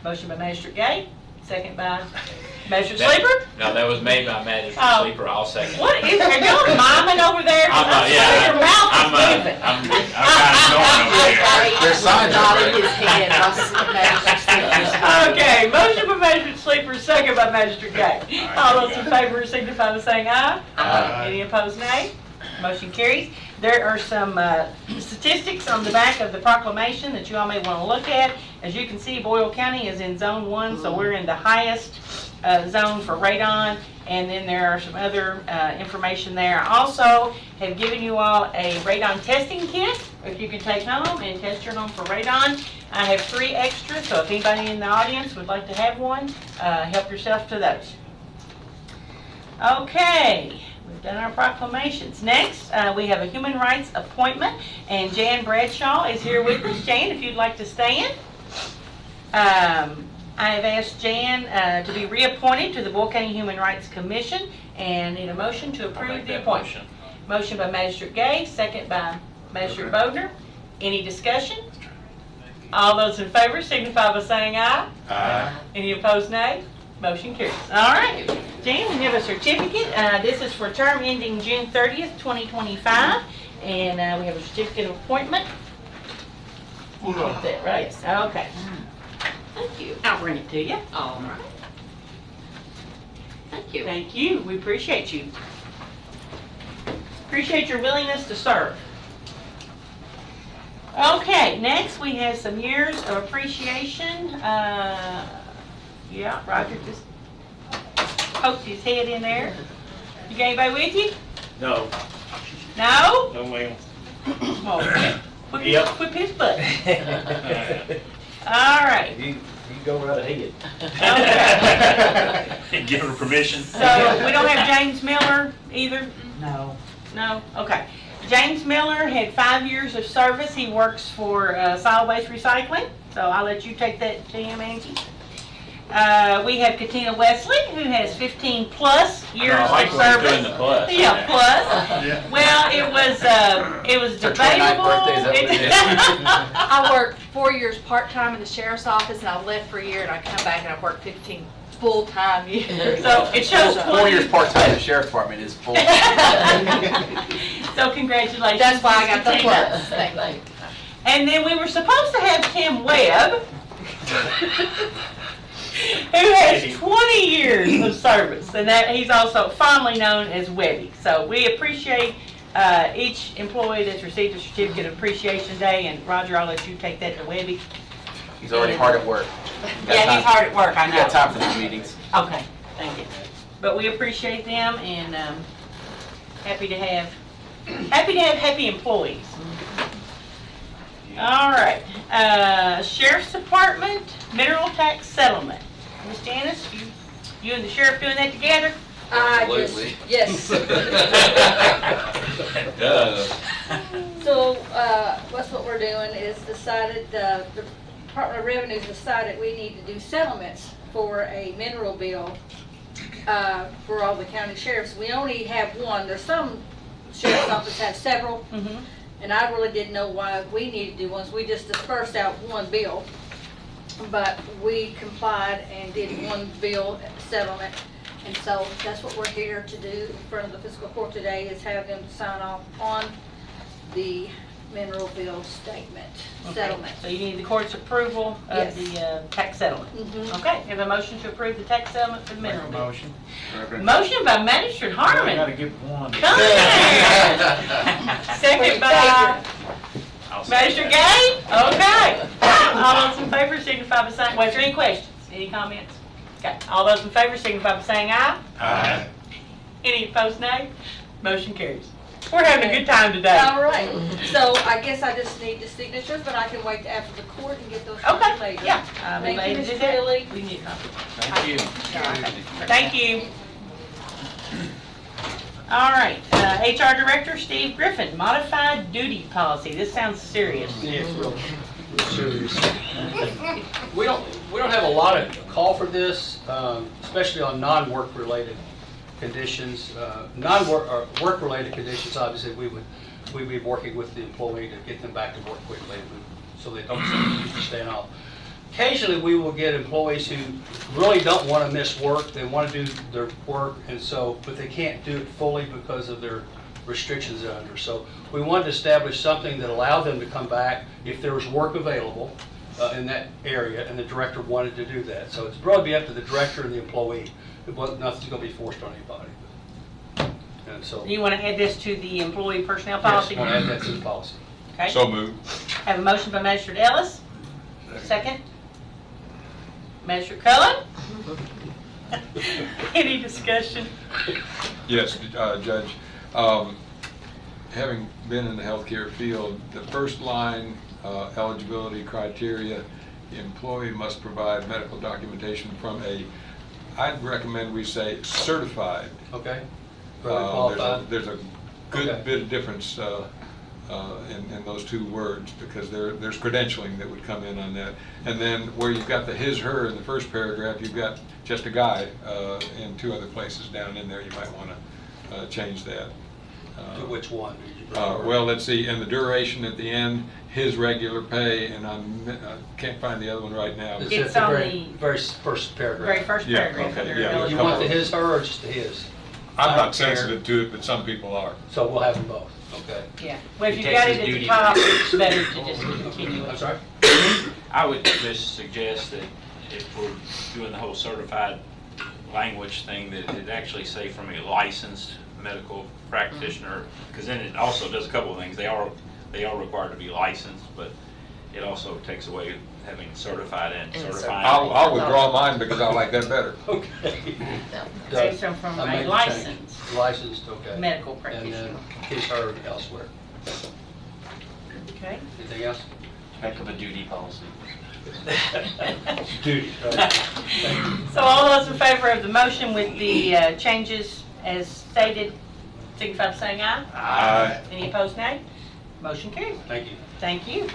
Motion by Magistrate Gay, second by Magistrate Sleeper. No, that was made by Magistrate Oh. Sleeper. I'll second. What is, are y'all miming over there? I'm not, Your mouth is moving. I'm kind of going over here. There's signs Nodding over his head. Okay, motion by Magistrate Sleeper, second by Magistrate Gay. All those in favor signify by saying aye. Aye. Any opposed, nay. Motion carries. There are some statistics on the back of the proclamation that you all may want to look at. As you can see, Boyle County is in Zone 1, so we're in the highest zone for radon. And then there are some other information there. I also have given you all a radon testing kit, which you can take home and test your home for radon. I have 3 extras, so if anybody in the audience would like to have one, help yourself to those. Okay. We've done our proclamations. Next, we have a human rights appointment, and Jan Bradshaw is here with us. Jan, if you'd like to stand. I have asked Jan to be reappointed to the Boyle County Human Rights Commission, and need a motion to approve the appointment. Motion by Magistrate Gay, second by Magistrate Bodner. Any discussion? All those in favor signify by saying aye. Aye. Any opposed, nay? Motion carries. All right, Jan, we have a certificate. This is for term ending June 30th, 2025, and we have a certificate of appointment. You get that, right? Yes. Okay. Thank you. I'll bring it to you. All right. Thank you. Thank you. We appreciate you. Appreciate your willingness to serve. Okay, next we have some years of appreciation. Yeah, Roger just poked his head in there. You got anybody with you? No. No? No, ma'am. Oh, whip Yep. his butt. All right. You go right ahead. Okay. Give her permission. So we don't have James Miller either? No. No? Okay. James Miller had 5 years of service. He works for solid waste recycling. So I'll let you take that to him, Angie. We have Katina Wesley, who has 15 plus years I like of when you're service. doing the plus. Yeah, plus. Well, it was Her 29th birthday, is that what it is? I worked 4 years part-time in the sheriff's office, and I left for a year, and I come back and I worked 15 full-time years. So it shows 4 years part-time in the sheriff's department is full. So congratulations. That's why I got the Katina. plus. Thank you. And then we were supposed to have Tim Webb, who has 20 years of service, and that he's also fondly known as Webby. So we appreciate each employee that's received a certificate of appreciation day, and Roger, I'll let you take that to Webby. He's already hard at work. Yeah, he's hard at work, I know. Got time for these meetings. Okay, thank you. But we appreciate them, and happy to have happy employees. All right, Sheriff's Department, mineral tax settlement. Ms. Janice, you and the sheriff doing that together? Absolutely. Yes. So, what's what we're doing is decided, the Department of Revenue's decided we need to do settlements for a mineral bill for all the county sheriffs. We only have one. There's some sheriff's offices have several, and I really didn't know why we needed to do one. So we just dispersed out one bill, but we complied and did one bill settlement. And so that's what we're here to do in front of the fiscal court today, is have them sign off on the mineral bill statement settlement. So you need the court's approval of the tax settlement. Okay, we have a motion to approve the tax settlement for the mineral bill. Motion. Motion by Magistrate Harmon. Gotta give one. Come there. Second by Magistrate Gay. Okay. All those in favor signify by saying, was there any questions? Any comments? Okay. All those in favor signify by saying aye. Aye. Any opposed, nay? Motion carries. We're having a good time today. All right, so I guess I just need the signatures, but I can wait after the court and get those to you later. Yeah. Thank you, Ms. Bailey. We need a copy. Thank you. Thank you. All right, HR Director Steve Griffin, modified duty policy. This sounds serious. Yeah, it's real serious. We don't have a lot of call for this, especially on non-work related conditions. Non-work or work-related conditions, obviously, we'd be working with the employee to get them back to work quickly, so they don't stay off. Occasionally, we will get employees who really don't want to miss work. They want to do their work, and so, but they can't do it fully because of their restrictions they're under. So we wanted to establish something that allowed them to come back if there was work available in that area, and the director wanted to do that. So it's probably be up to the director and the employee. It wasn't, nothing's going to be forced on anybody. And so. You want to add this to the employee personnel policy? Yes, I want to add that to the policy. Okay. So moved. Have a motion by Magistrate Ellis. Second. Magistrate Cullen. Any discussion? Yes, Judge. Having been in the healthcare field, the first line eligibility criteria, the employee must provide medical documentation from I'd recommend we say certified. Okay. Qualified. There's a good bit of difference in those two words, because there's credentialing that would come in on that. And then where you've got the his, her in the first paragraph, you've got just a guy in two other places down in there. You might want to change that. To which one? Well, let's see, and the duration at the end, his regular pay, and I can't find the other one right now. It's at the very first paragraph. Very first paragraph. Okay, yeah. You want the his, her, or just the his? I'm not sensitive to it, but some people are. So we'll have them both. Okay. Yeah. Well, if you got it at the top, it's better to just continue. I'm sorry? I would just suggest that if we're doing the whole certified language thing, that it actually say from a licensed medical practitioner, because then it also does a couple of things. They are required to be licensed, but it also takes away having certified and certifying. I'll withdraw mine because I like that better. Okay. Say so from a licensed, okay. medical practitioner. And then his, her elsewhere. Okay. Anything else? Heck of a duty policy. Duty, right. So all those in favor of the motion with the changes as stated, signify by saying aye. Aye. Any opposed, nay? Motion carries. Thank you. Thank you.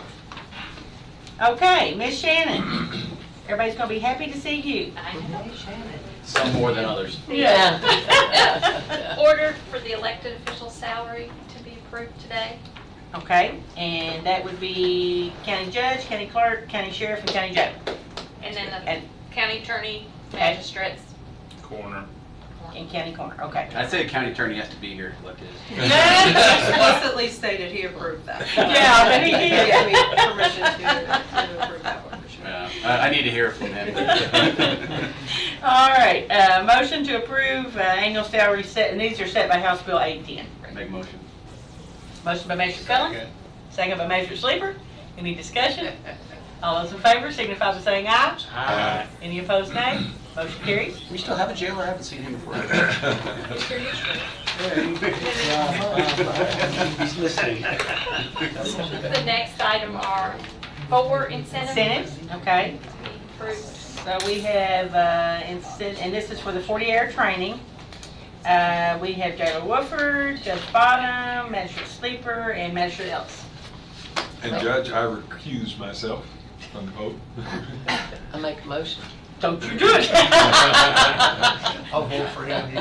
Okay, Miss Shannon. Everybody's gonna be happy to see you. Some more than others. Yeah. Order for the elected official salary to be approved today. Okay, and that would be county judge, county clerk, county sheriff, and county judge. And then the And- county attorney, magistrates. Corner. In county coroner, okay. I'd say the county attorney has to be here, elected. Explicitly stated he approved that. Yeah, I bet he did. Gave me permission to approve that one for sure. I need to hear from him. All right, motion to approve annual salary set, and these are set by House Bill 810. Make motion. Motion by Magistrate Felon, second by Magistrate Sleeper. Any discussion? All those in favor signify by saying aye. Aye. Any opposed, nay? Motion carries. We still have a jailer? I haven't seen him before. He's listening. The next item are 4 incentives. Incentives, okay. Approved. So we have, and this is for the 40-hour training. We have Jailer Woodford, Judge Bottom, Magistrate Sleeper, and Magistrate Ellis. And Judge, I recuse myself from the vote. I make a motion. Don't you do it. I'll vote for him.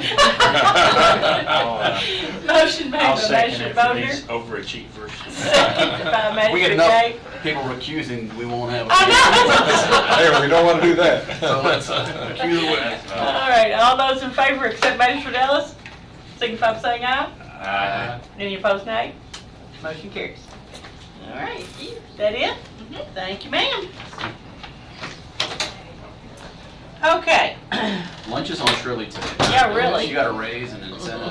Motion made I'll by second Magistrate it for Boner, these overachievers. second by We get Magistrate enough Gay. people recusing, we won't have. Hey, we don't want to do that. So let's recuse the witness. All right, all those in favor except Magistrate Ellis, signify by saying aye. Aye. Any opposed, nay? Motion carries. All right, is that it? Thank you, ma'am. Okay. Lunch is on Shirley today. Yeah, really. She got a raise and an incentive.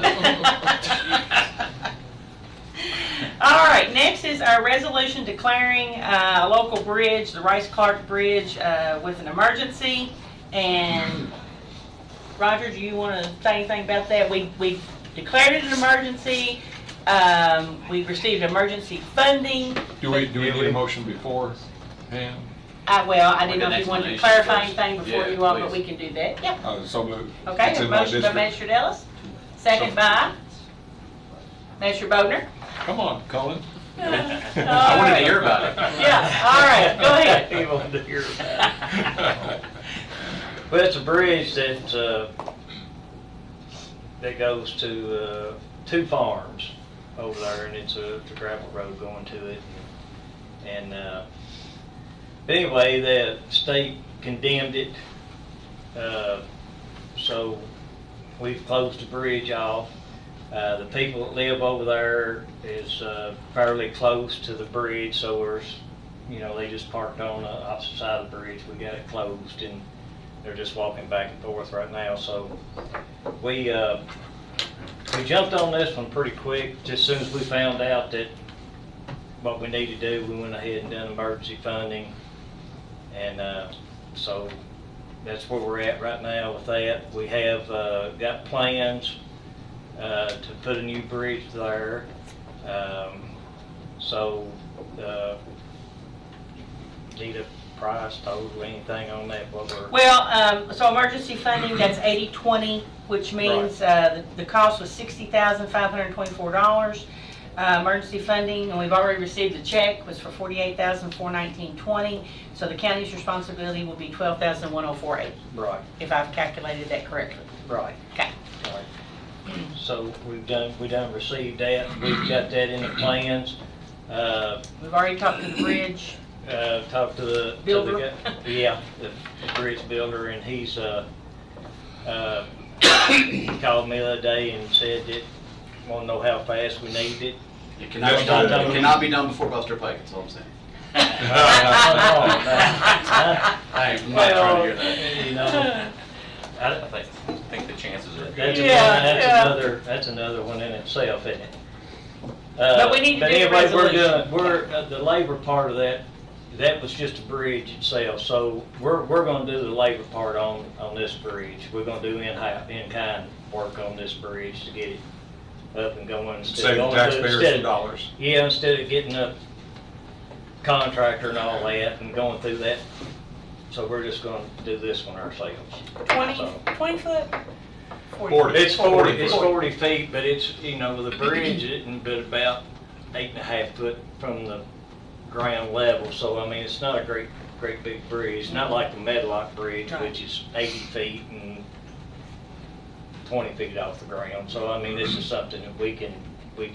All right, next is our resolution declaring a local bridge, the Rice Clark Bridge, with an emergency. And Roger, do you want to say anything about that? We declared it an emergency. We received emergency funding. Do we need a motion beforehand? Well, I didn't Like know an if you wanted to explanation clarify first. anything before Yeah, you all, but please. we can do that. Yeah. So moved. Okay, It's a in my motion by district. Magistrate Ellis, second by Magistrate Bodner. Come on, Colin. I wanted to hear about it. Yeah, all right, go ahead. He wanted to hear about it. Well, it's a bridge that goes to 2 farms over there, and it's a gravel road going to it. And but anyway, the state condemned it, so we've closed the bridge off. The people that live over there is fairly close to the bridge, so they just parked on the opposite side of the bridge. We got it closed, and they're just walking back and forth right now. So we jumped on this one pretty quick. Just as soon as we found out that what we need to do, we went ahead and done emergency funding. And so that's where we're at right now with that. We have got plans to put a new bridge there. So need a price total, anything on that? Well, so emergency funding, that's 80/20, which means the cost was $60,524. Emergency funding, and we've already received the check, was for $48,419.20. So the county's responsibility will be $12,1048. Right. If I've calculated that correctly. Right. Okay. Right. So we done received that. We've got that in the plans. We've already talked to the bridge. Talked to the Builder. the bridge builder, and he's he called me the other day and said that want to know how fast we need it. It cannot be done before Buster Pike, that's all I'm saying. I am not trying to hear that. You know, I think the chances are good. That's another one in itself, isn't it? But we need to do the anyway, resolution. we're the labor part of that. That was just a bridge itself. So we're going to do the labor part on this bridge. We're going to do in-kind work on this bridge to get it up and going. Save the taxpayers some dollars. Yeah, instead of getting a contractor and all that and going through that. So we're just going to do this one ourselves. 20 foot? 40. It's 40 feet, but it's, the bridge isn't but about 8.5 foot from the ground level, so I mean, it's not a great big bridge. Not like the Medlock Bridge, which is 80 feet and 20 feet off the ground. So I mean, this is something that we can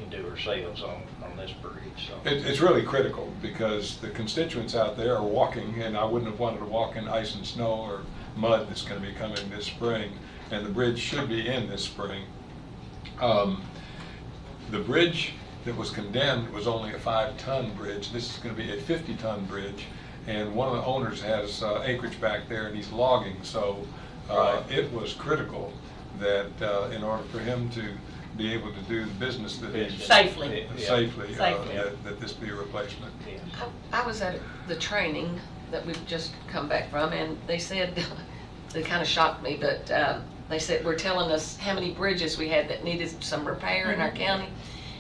do ourselves on this bridge. So It's really critical because the constituents out there are walking, and I wouldn't have wanted to walk in ice and snow or mud that's going to be coming this spring, and the bridge should be in this spring. The bridge that was condemned was only a 5-ton bridge. This is going to be a 50-ton bridge, and one of the owners has acreage back there and he's logging, so it was critical that in order for him to be able to do the business that he Safely. that this be a replacement. I was at the training that we've just come back from, and they said, it kind of shocked me, but they said, we're telling us how many bridges we had that needed some repair in our county.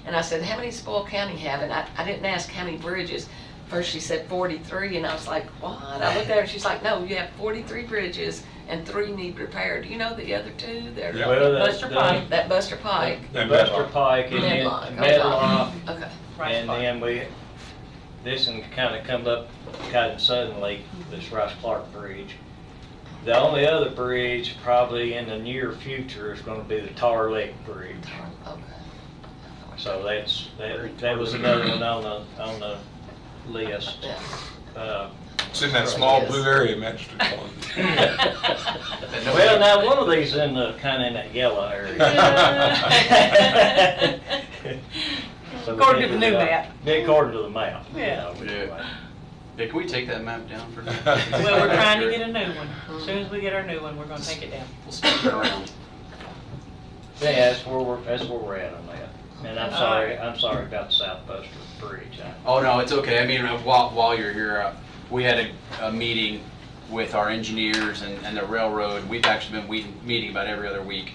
And I said, how many does Boyle County have? And I didn't ask how many bridges. First she said 43, and I was like, what? I looked at her and she's like, no, you have 43 bridges and 3 need repaired. Do you know the other 2? They're Buster Pike. That Buster Pike. The Buster Pike and then Medlock. Okay. And then this one kind of come up kind of suddenly, this Rice Clark Bridge. The only other bridge probably in the near future is going to be the Tar Lake Bridge. Okay. So that was another one on the list. It's in that small blue area, Magistrate. Well, now one of these in the kind of in that yellow area. So according to the new map. According to the map. Yeah. Yeah, can we take that map down for now? Well, we're trying to get a new one. As soon as we get our new one, we're going to take it down. We'll spin it around. Yeah, that's where we're at on that. And I'm sorry about the South Buster Bridge. Oh, no, it's okay. I mean, while you're here, we had a meeting with our engineers and the railroad. We've actually been meeting about every other week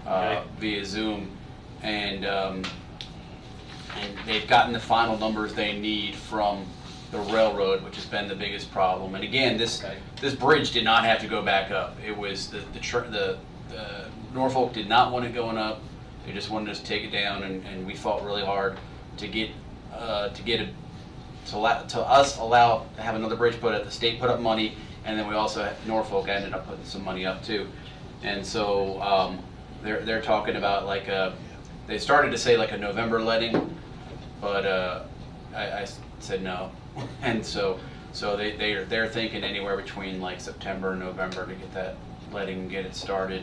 via Zoom, and they've gotten the final numbers they need from the railroad, which has been the biggest problem. And again, this bridge did not have to go back up. It was the Norfolk did not want it going up. They just wanted us to take it down, and we fought really hard to have another bridge put up. The state put up money, and then we also Norfolk ended up putting some money up too. And so they're talking about they started to say like a November letting, but I said no, and so they're thinking anywhere between like September and November to get that letting and get it started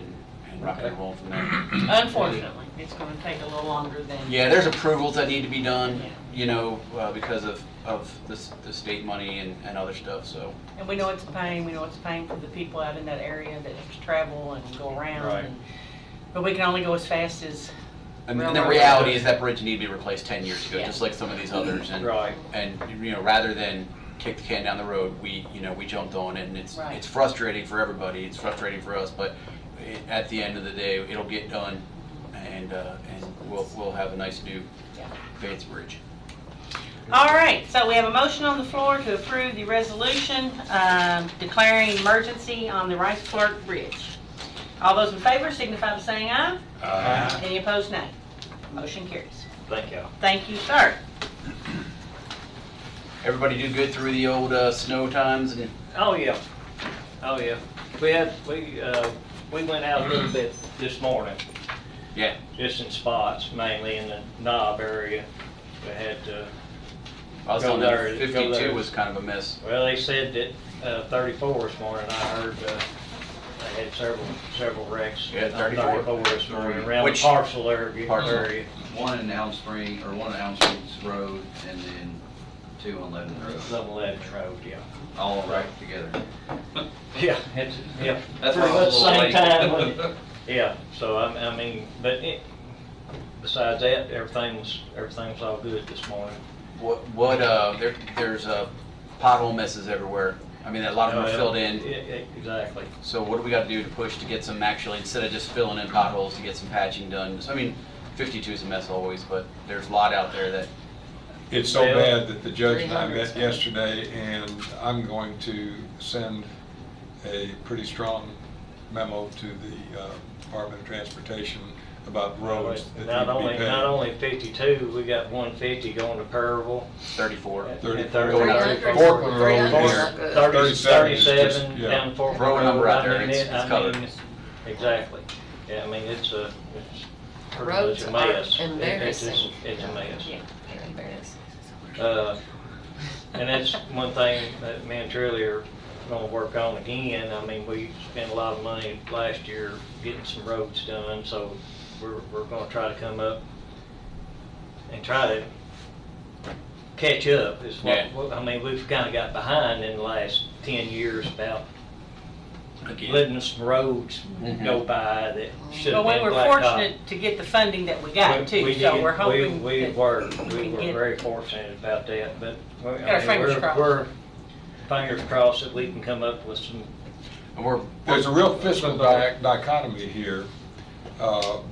and rock and roll from there. Unfortunately, it's going to take a little longer than. Yeah, there's approvals that need to be done, because of the state money and other stuff. So. And we know it's a pain. We know it's a pain for the people out in that area that have to travel and go around. Right. But we can only go as fast as. And the reality is that bridge needed to be replaced 10 years ago, just like some of these others. And, right. And rather than kick the can down the road, we jumped on it, and it's frustrating for everybody. It's frustrating for us, but at the end of the day, it'll get done, and we'll have a nice new fancy bridge. All right, so we have a motion on the floor to approve the resolution declaring emergency on the Rice Clark Bridge. All those in favor signify by saying aye. Aye. Any opposed, nay. Motion carries. Thank you. Thank you, sir. Everybody do good through the old snow times? Oh yeah. We went out a little bit this morning. Yeah. Just in spots, mainly in the knob area. We had to I was go on there. 52 was kind of a mess. Well, they said that 34 this morning. I heard they had several wrecks. Yeah, on 34 this morning around the parcel area. One in Elm Springs Road, and then 2 on Lebanon Road. Lebanon Road, yeah. All right together. Yeah, That's pretty why I much was the a little same late. time. Yeah, so I mean, but besides that, everything's all good this morning. There's pothole messes everywhere. I mean, a lot of them are filled in. Exactly. So what do we got to do to push to get some actually, instead of just filling in potholes, to get some patching done? So, I mean, 52 is a mess always, but there's a lot out there that. It's so bad that the judge and I met yesterday, and I'm going to send a pretty strong memo to the Department of Transportation about roads that need Not to be only, paved. not only 52, we got 150 going to Payroll. 34. 34. Going up to Portland Road 300. here. 37 yeah. down Fort Throw a number out there, I mean, it's covered. exactly. Yeah, I mean, it's pretty Roads much a mess. are embarrassing. It's a mess. Yeah, they're embarrassing. And that's one thing that me and Trilly are gonna work on again. I mean, we spent a lot of money last year getting some roads done, so we're gonna try to come up and try to catch up is Yeah. I mean, we've kinda got behind in the last 10 years about Again. letting some roads go by that should have Well, been we were blacktop. fortunate to get the funding that we got too, so did. we're hoping We that were can get- very fortunate about that, but Got our fingers crossed. we're fingers crossed that we can come up with some. There's a real fiscal dichotomy here,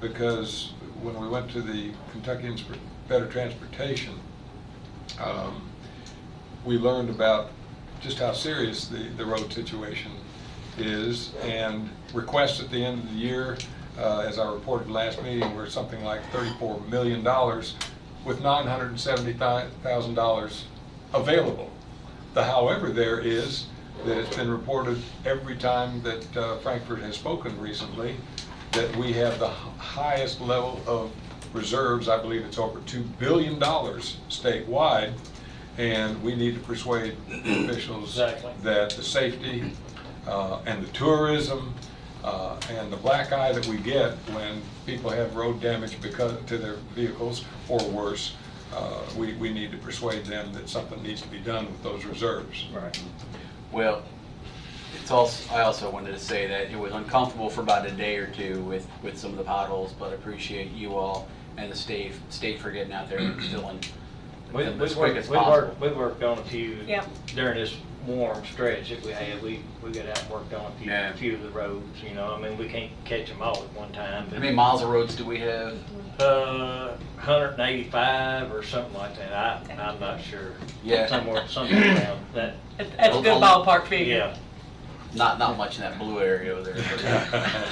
because when we went to the Kentucky Better Transportation, we learned about just how serious the road situation is, and requests at the end of the year, as I reported last meeting, were something like $34 million with $970,000 available. The however there is that it's been reported every time that Frankfurt has spoken recently that we have the highest level of reserves. I believe it's over $2 billion statewide, and we need to persuade officials that the safety and the tourism and the black eye that we get when people have road damage because to their vehicles or worse, we need to persuade them that something needs to be done with those reserves. Right. Well, it's also, I also wanted to say that it was uncomfortable for about a day or two with some of the potholes, but I appreciate you all and the state for getting out there and filling them as quick as possible. We worked on a few Yep. during this warm stretch that we had. We got out and worked on a few of the roads. You know, I mean, we can't catch them all at one time. How many miles of roads do we have? 185 or something like that. I'm not sure. Yeah. Somewhere around that. That's a good ballpark figure. Yeah. Not much in that blue area over there.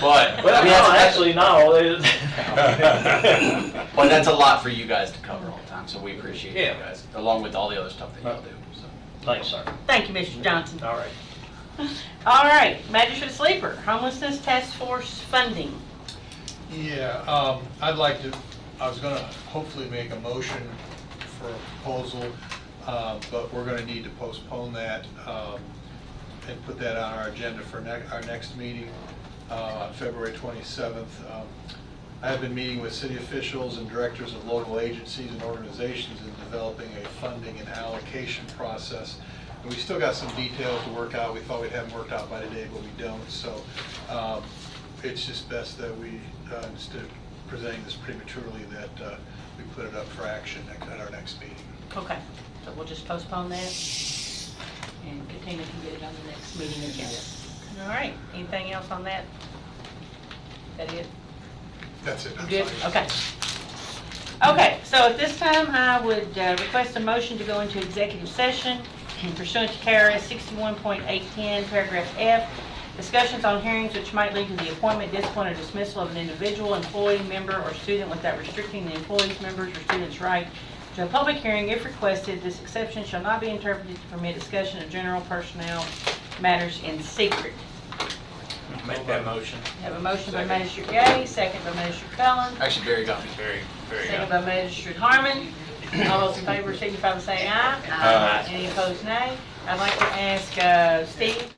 Well, I mean, no, actually, no. But that's a lot for you guys to cover all the time, so we appreciate Yeah. you guys, along with all the other stuff that y'all do. So. Thanks, sir. Thank you, Mr. Johnson. All right. All right, Magistrate Sleeper, Homelessness Task Force funding. Yeah, I was gonna hopefully make a motion for a proposal, but we're gonna need to postpone that and put that on our agenda for our next meeting on February 27th. I have been meeting with city officials and directors of local agencies and organizations in developing a funding and allocation process. And we still got some details to work out. We thought we'd have them worked out by today, but we don't. So it's just best that we, instead of presenting this prematurely, that we put it up for action at our next meeting. Okay, so we'll just postpone that, and Katina can get it on the next meeting agenda. All right, anything else on that? That it? That's it. You good? Okay. Okay, so at this time, I would request a motion to go into executive session pursuant to KRS 61.810, paragraph F. Discussions on hearings which might lead to the appointment, discipline, or dismissal of an individual, employee, member, or student without restricting the employee's, members, or student's right to a public hearing if requested. This exception shall not be interpreted to permit discussion of general personnel matters in secret. Make that motion. Have a motion by Magistrate Gay, second by Magistrate Cullen, Actually, Barry got me. Very second by Magistrate Harmon. All those in favor signify by saying aye. Aye. Any opposed, nay. I'd like to ask Steve.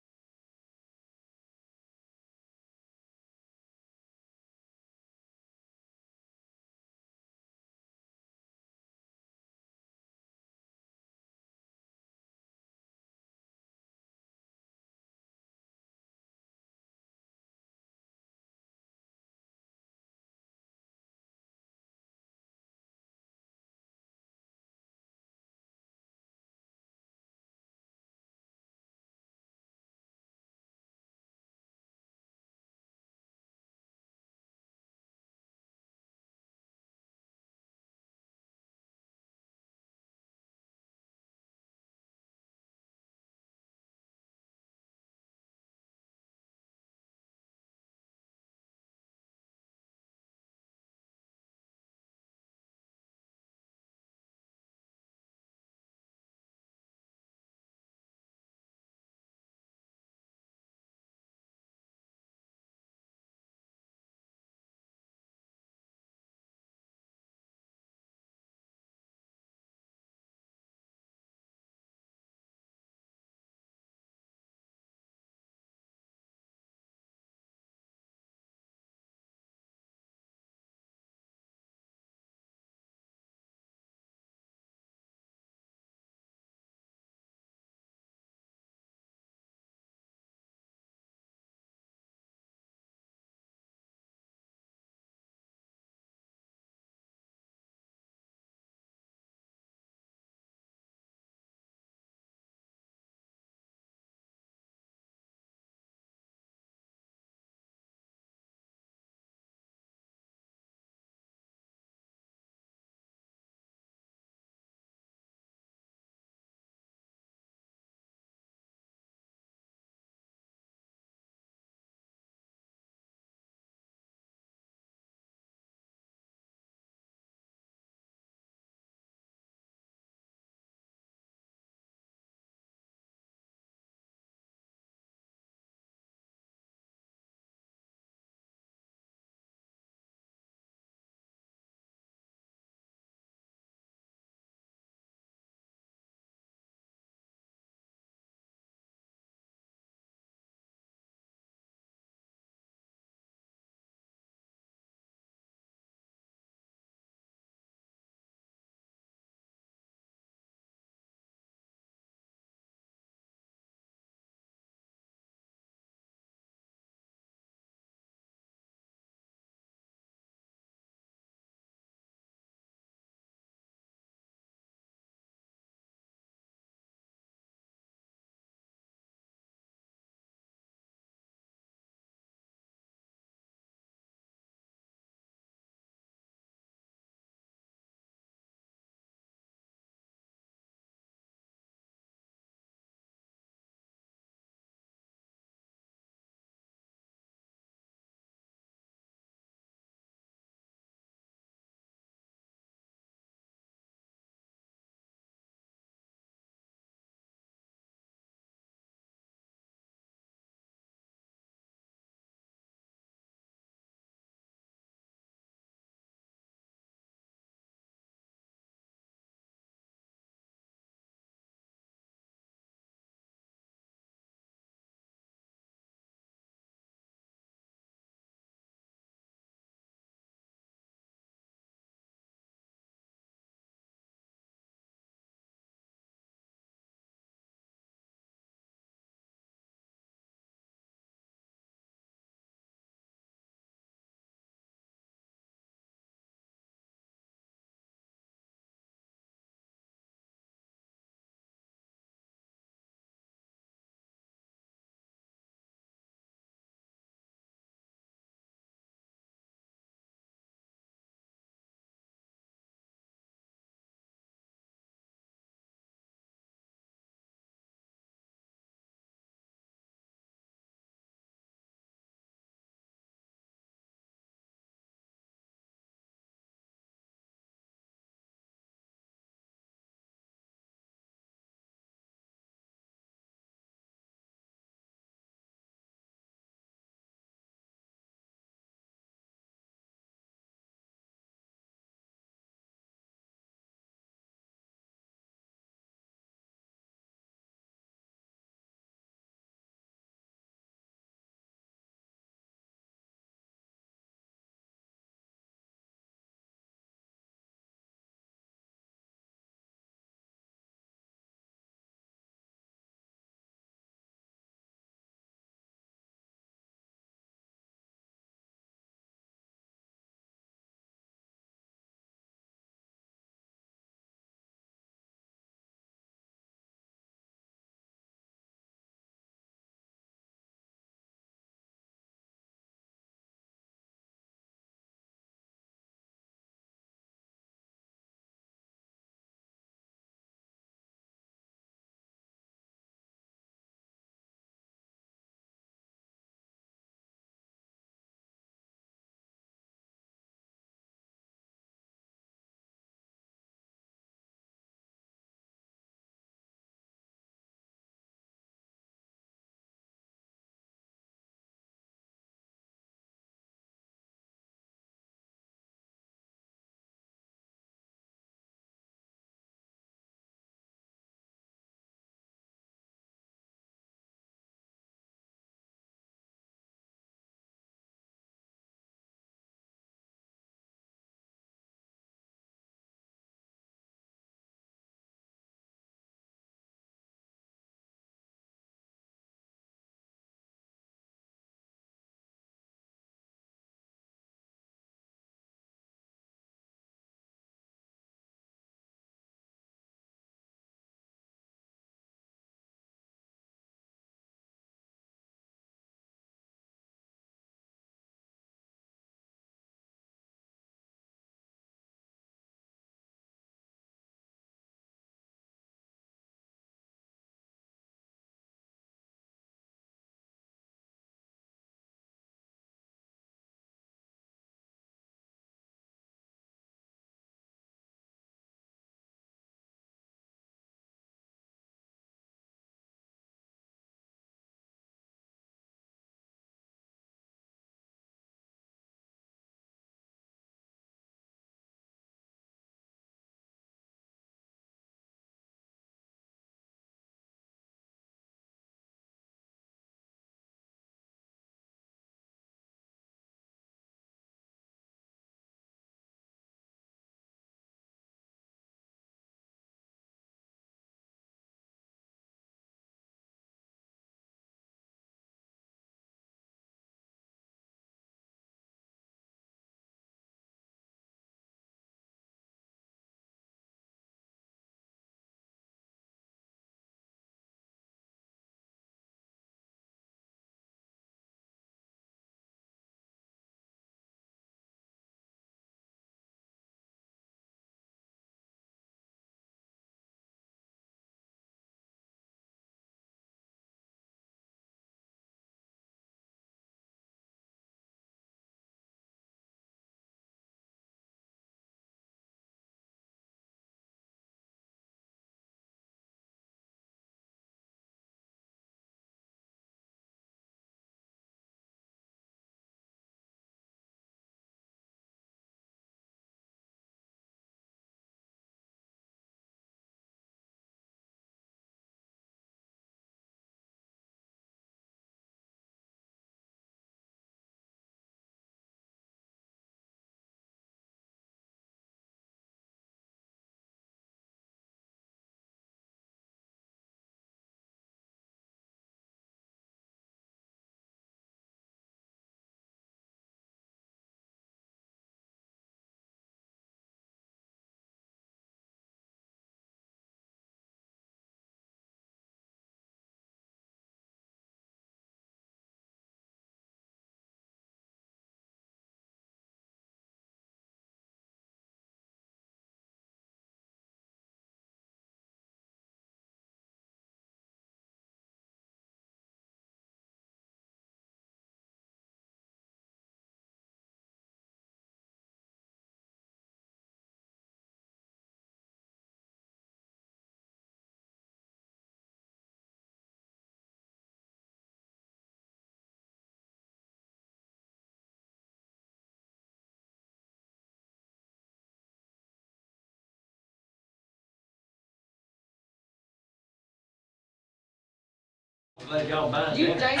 Glad y'all buying You that. think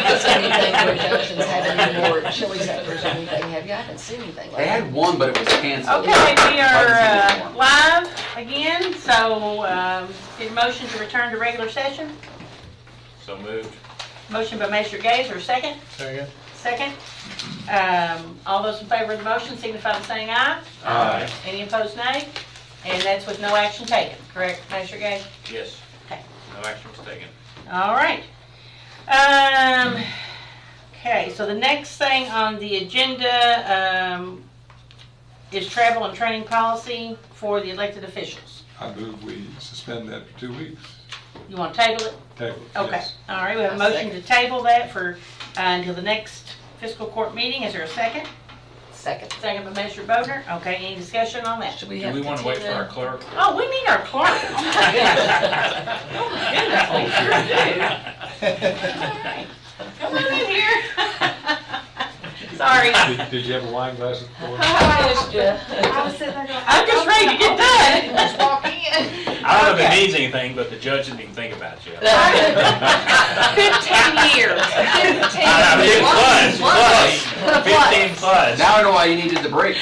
there's anything where Junctions have any more chili peppers or anything, have you? I haven't seen anything like They that. had one, but it was canceled. Okay, we are live again, so need a motion to return to regular session. So moved. Motion by Magistrate Gaze, or second? Second. Second. All those in favor of the motion signify by saying aye. Aye. Any opposed, nay? And that's with no action taken, correct, Magistrate Gaze? Yes. Okay. No action was taken. All right. Okay, so the next thing on the agenda is travel and training policy for the elected officials. I move we suspend that for 2 weeks. You want to table it? Table, Okay, yes. all right, we have a motion to table that for, until the next fiscal court meeting. Is there a second? Second. Second by Magistrate Bodner. Okay, any discussion on that? Should we Do have we want to wait for our continue? clerk? Oh, we need our clerk. Oh, my goodness. Oh, my goodness, we sure do. All right. Come on in here. Sorry. Did you have a wine glass at the door? I was sitting there going, I'm just ready to get done. Just walk in. I don't know if it means anything, but the judge didn't even think about you. 15 years. 15 I mean, plus. 15 plus. Now I know why you needed the break.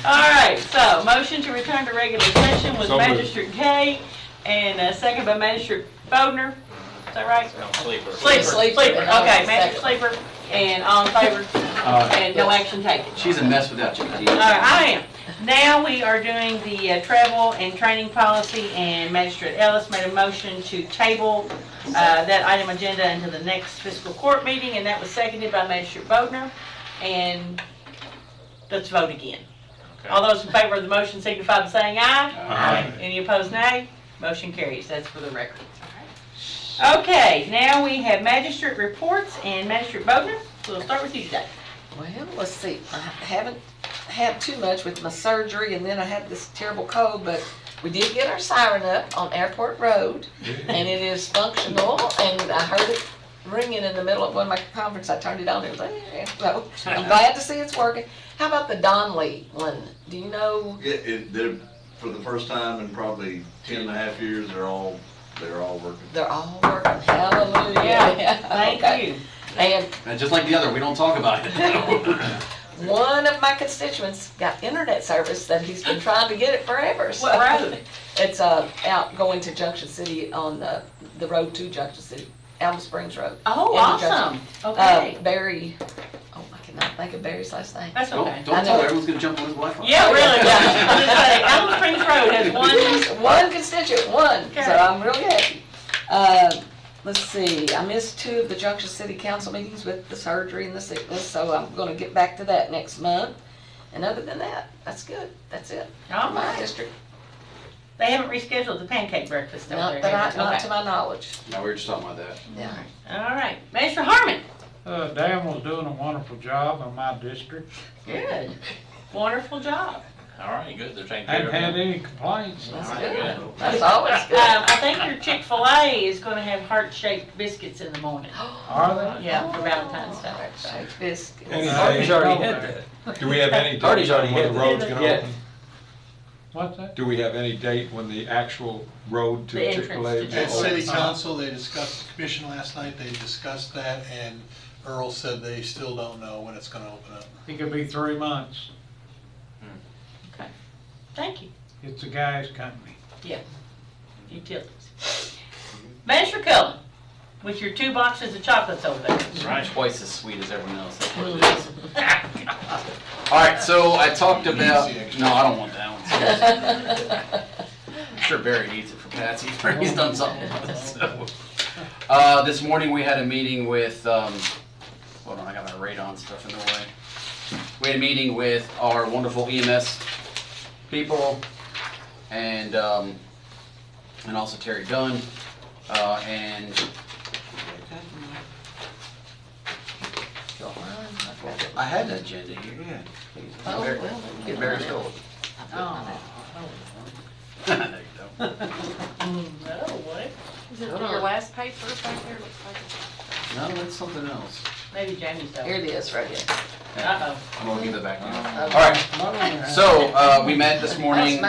All right, so motion to return to regular session was So moved. Magistrate Gay and second by Magistrate Bodner. Is that right? No, sleeper. Sleeper. Okay, Magistrate Sleeper, and all in favor, and no action taken. She's a mess without you, Gene. All right, I am. Now we are doing the travel and training policy, and Magistrate Ellis made a motion to table that item agenda until the next fiscal court meeting, and that was seconded by Magistrate Bodner. And let's vote again. Okay. All those in favor of the motion signify by saying aye. Aye. Any opposed, nay? Motion carries. That's for the record. Okay, now we have magistrate reports, and Magistrate Bodner, we'll start with you today. Well, let's see, I haven't had too much with my surgery, and then I had this terrible cold, but we did get our siren up on Airport Road, and it is functional, and I heard it ringing in the middle of one of my conferences. I turned it on, and it was like, so I'm glad to see it's working. How about the Donley one? Do you know? They're, for the first time in probably 10 and a half years, they're all working. They're all working, hallelujah. Yeah, thank Okay. you. And Just like the other, we don't talk about it. one of my constituents got internet service that he's been trying to get it forever. So What road? It's out going to Junction City on the road to Junction City, Alma Springs Road. Oh, Into awesome. Junction. Okay. Barry, I cannot think of Barry's last name. That's okay. Don't tell her, everyone's gonna jump on his Wi-Fi. Yeah, really. Yeah. I'm just saying, Alma Springs Road has One constituent, one, Okay. so I'm really happy. Let's see, I missed 2 of the Junction City Council meetings with the surgery and the sickness, so I'm gonna get back to that next month. And other than that, that's good, that's it. All My right. district, They haven't rescheduled the pancake breakfast over not there. that have they? not Okay. to my knowledge. No, we were just talking about that. Yeah. All right. Magistrate Harmon. Dan was doing a wonderful job in my district. Good. Wonderful job. All right, good. They're taking care Hadn't of had it. any complaints. That's All right, good. good. That's always good. I think your Chick-fil-A is going to have heart-shaped biscuits in the morning. Are they? Yeah, for Valentine's Day. Shake biscuits. Any Hardy's date? already had that. Do we have any date Hardy's already on when had the that. road's gonna Yeah. open? What's that? Do we have any date when the actual road to The entrance Chick-fil-A? to will At Chick-fil-A. open? city council, they discussed, the commission last night, they discussed that, and Earl said they still don't know when it's gonna open up. It could be 3 months. Okay. Thank you. It's a guy's company. Yeah. Utilities. Magistrate Cullen, with your 2 boxes of chocolates over there. Right. Twice as sweet as everyone else. That's what it is. All right, so I talked about. No, I don't want that one. I'm sure Barry needs it for Patsy. He's done something with it. So. This morning we had a meeting with. Hold on, I got my radon stuff in the way. We had a meeting with our wonderful EMS people, and also Terry Dunn, and. I had an agenda here, yeah. Please. Oh, Barry- well, Get Barry Stoll. Oh. There you go. Oh, what? Is it your last paper back there? Looks like No, that's something else. Maybe Jamie's done. Here it is, right here. Uh-oh. I'm gonna give it back to you. All right. So we met this morning.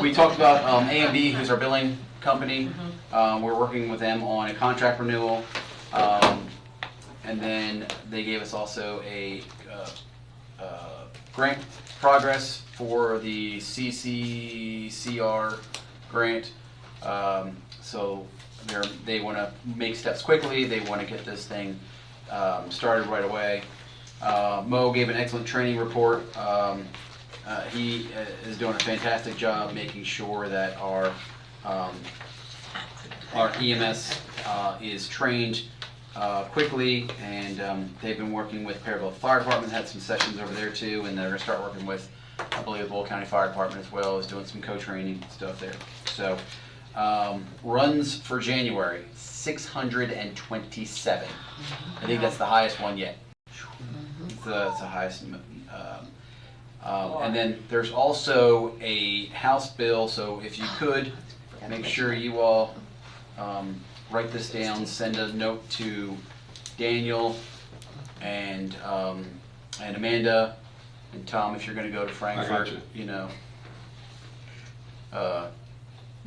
We talked about A&B, who's our billing company. We're working with them on a contract renewal, and then they gave us also a grant progress for the CCCR grant. So they want to make steps quickly. They want to get this thing started right away. Mo gave an excellent training report. He is doing a fantastic job making sure that our EMS is trained quickly, and they've been working with Payroll Fire Department, had some sessions over there too, and they're going to start working with, I believe, the Boyle County Fire Department as well, is doing some co-training stuff there. So runs for January, 627. I think that's the highest one yet. It's the highest. And then there's also a House bill, so if you could, make sure you all write this down, send a note to Daniel and Amanda and Tom if you're going to go to Frankfurt, you know.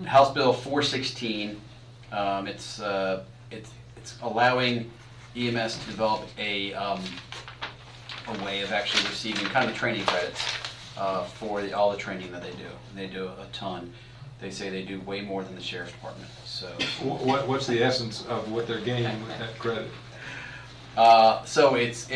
House Bill 416, it's allowing EMS to develop a way of actually receiving kind of training credits for all the training that they do. They do a ton. They say they do way more than the Sheriff's Department. So what's the essence of what they're gaining with that credit? So it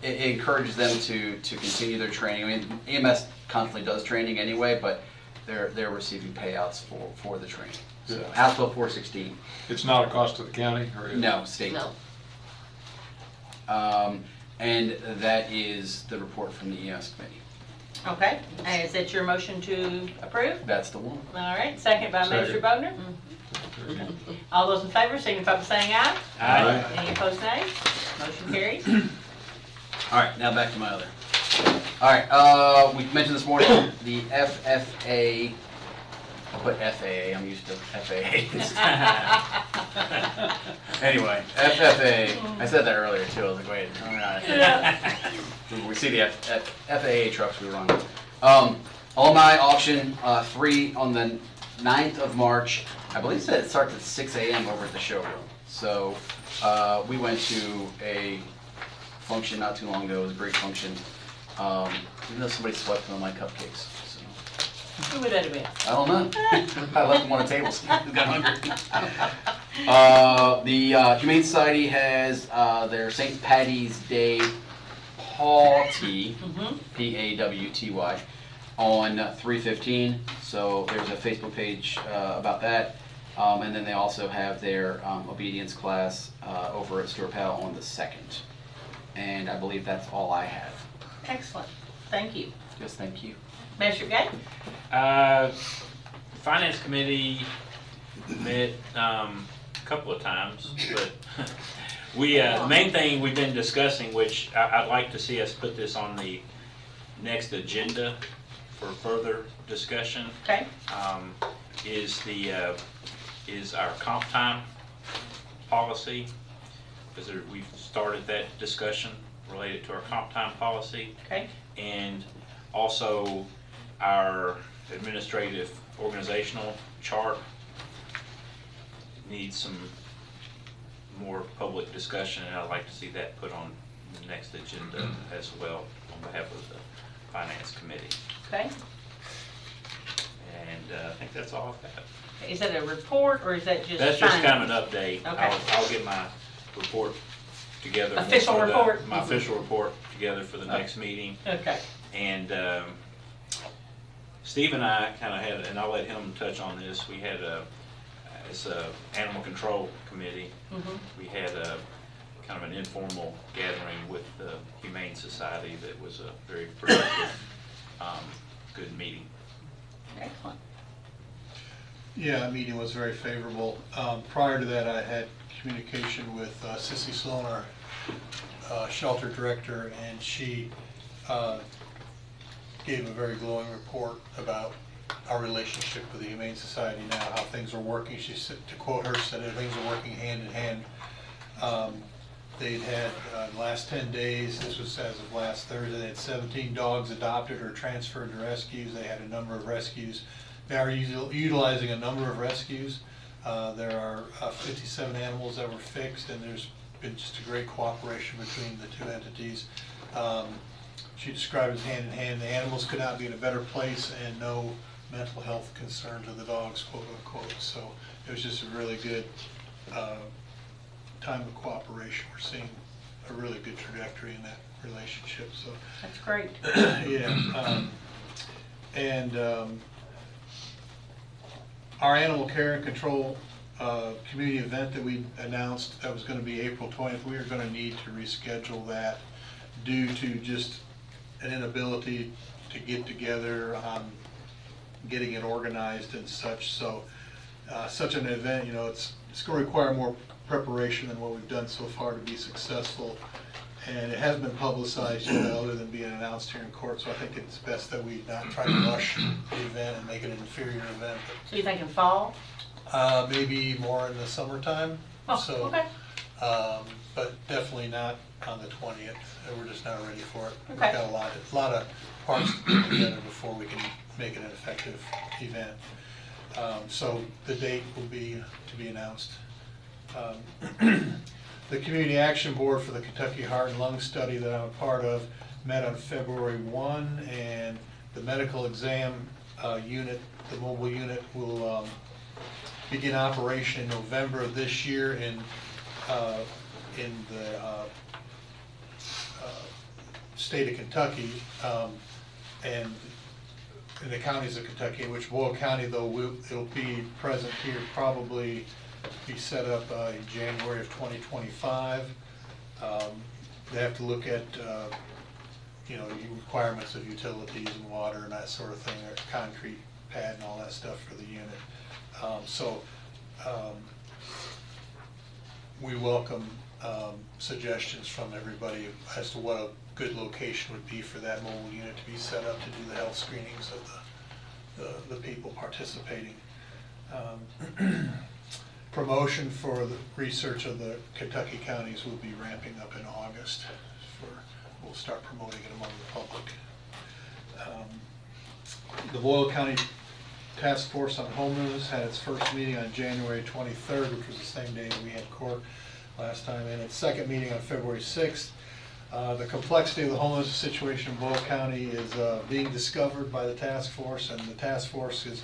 encourages them to continue their training. I mean, EMS constantly does training anyway, but they're receiving payouts for the training. So House Bill 416. It's not a cost to the county, or is it? No, state. No. And that is the report from the EMS committee. Okay, and is that your motion to approve? That's the one. All right, second by Magistrate Bodner. All those in favor, signify by saying aye. Aye. Any opposed, nay? Motion carries. All right, now back to my other. All right, we mentioned this morning the FFA. I'll put FAA, I'm used to FAAs. Anyway, FFA, I said that earlier too, I was like, wait, all right. We see the FAA trucks we run. Alumni auction 3 on the 9th of March. I believe it starts at 6 a.m. over at the showroom. So we went to a function not too long ago, it was a great function. Even though somebody swept on my cupcakes. Who would that have been? I don't know. I left them on a table. Got hungry. The Humane Society has their St. Patty's Day Pawty, P-A-W-T-Y, on 3/15. So there's a Facebook page about that. And then they also have their obedience class over at Stuart Powell on the 2nd. And I believe that's all I have. Excellent. Thank you. Yes, thank you. Measure Gay? Finance Committee met a couple of times, but the main thing we've been discussing, which I'd like to see us put this on the next agenda for further discussion. Okay. Is our comp time policy, because we've started that discussion related to our comp time policy. Okay. And also our administrative organizational chart needs some more public discussion, and I'd like to see that put on the next agenda as well on behalf of the Finance Committee. Okay. And I think that's all I've got. Is that a report or is that just? That's just kind of an update. Okay. I'll get my report together. Official report? My official report together for the next meeting. Okay. And Steve and I kind of had, and I'll let him touch on this, we had it's a animal control committee. We had a kind of an informal gathering with the Humane Society that was a very productive, good meeting. Excellent. Yeah, that meeting was very favorable. Prior to that, I had communication with Sissy Sloan, our shelter director, and she gave a very glowing report about our relationship with the Humane Society now, how things are working. She said, to quote her, said things are working hand in hand. they'd had, in the last 10 days, this was as of last Thursday, they had 17 dogs adopted or transferred to rescues. They had a number of rescues. They are utilizing a number of rescues. There are 57 animals that were fixed, and there's been just a great cooperation between the two entities. She described it hand in hand. The animals could not be in a better place, and no mental health concerns of the dogs, quote unquote. So it was just a really good time of cooperation. We're seeing a really good trajectory in that relationship. So that's great. Yeah. Our animal care and control community event that we announced that was going to be April 20th, we are going to need to reschedule that due to just an inability to get together on getting it organized and such. So such an event, you know, it's going to require more preparation than what we've done so far to be successful. And it hasn't been publicized yet other than being announced here in court, so I think it's best that we not try to rush the event and make it an inferior event. So you think in fall? Maybe more in the summertime. Oh, so, okay. But definitely not on the 20th. We're just not ready for it. Okay. We've got a lot of parts to put together before we can make it an effective event. So the date will be to be announced. The Community Action Board for the Kentucky Heart and Lung Study that I'm a part of met on February 1, and the medical exam unit, the mobile unit, will begin operation in November of this year in the state of Kentucky, and in the counties of Kentucky, in which Boyle County, though, it'll be present here, probably be set up in January of 2025. They have to look at you know, requirements of utilities and water and that sort of thing, or concrete pad and all that stuff for the unit. We welcome suggestions from everybody as to what a good location would be for that mobile unit to be set up to do the health screenings of the people participating. Promotion for the research of the Kentucky counties will be ramping up in August. We'll start promoting it among the public. The Boyle County Task Force on Homelessness had its first meeting on January 23rd, which was the same day we had court last time, and its second meeting on February 6th. The complexity of the homelessness situation in Boyle County is being discovered by the task force, and the task force is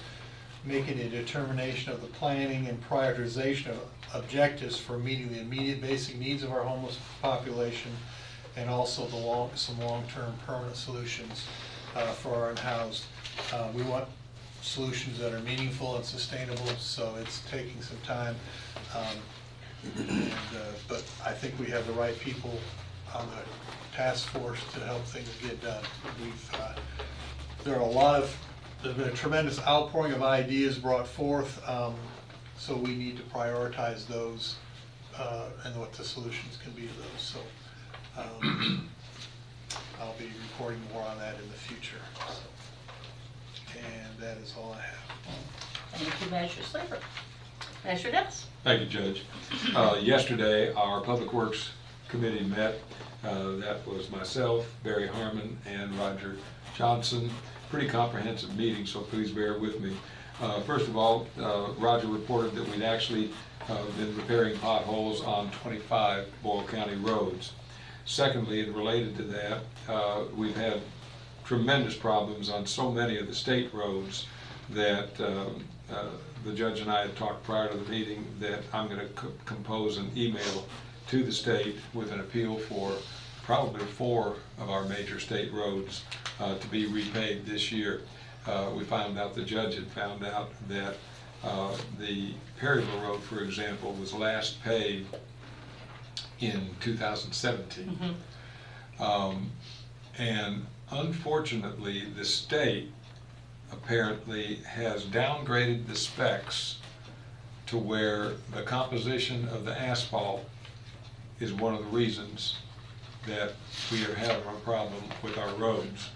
making a determination of the planning and prioritization of objectives for meeting the immediate basic needs of our homeless population, and also some long-term permanent solutions for our unhoused. We want solutions that are meaningful and sustainable, so it's taking some time. But I think we have the right people on the task force to help things get done. There's been a tremendous outpouring of ideas brought forth, so we need to prioritize those and what the solutions can be to those. So I'll be reporting more on that in the future. And that is all I have. Thank you, Magistrate Slaver. Magistrate Ellis. Thank you, Judge. Yesterday, our Public Works Committee met. That was myself, Barry Harmon, and Roger Johnson. Pretty comprehensive meeting, so please bear with me. First of all, Roger reported that we'd actually been repairing potholes on 25 Boyle County roads. Secondly, and related to that, we've had tremendous problems on so many of the state roads that the judge and I had talked prior to the meeting that I'm going to compose an email to the state with an appeal for probably 4 of our major state roads to be repaid this year. We found out, the judge had found out that the Payroll Road, for example, was last paid in 2017. And unfortunately, the state apparently has downgraded the specs to where the composition of the asphalt is one of the reasons that we are having a problem with our roads.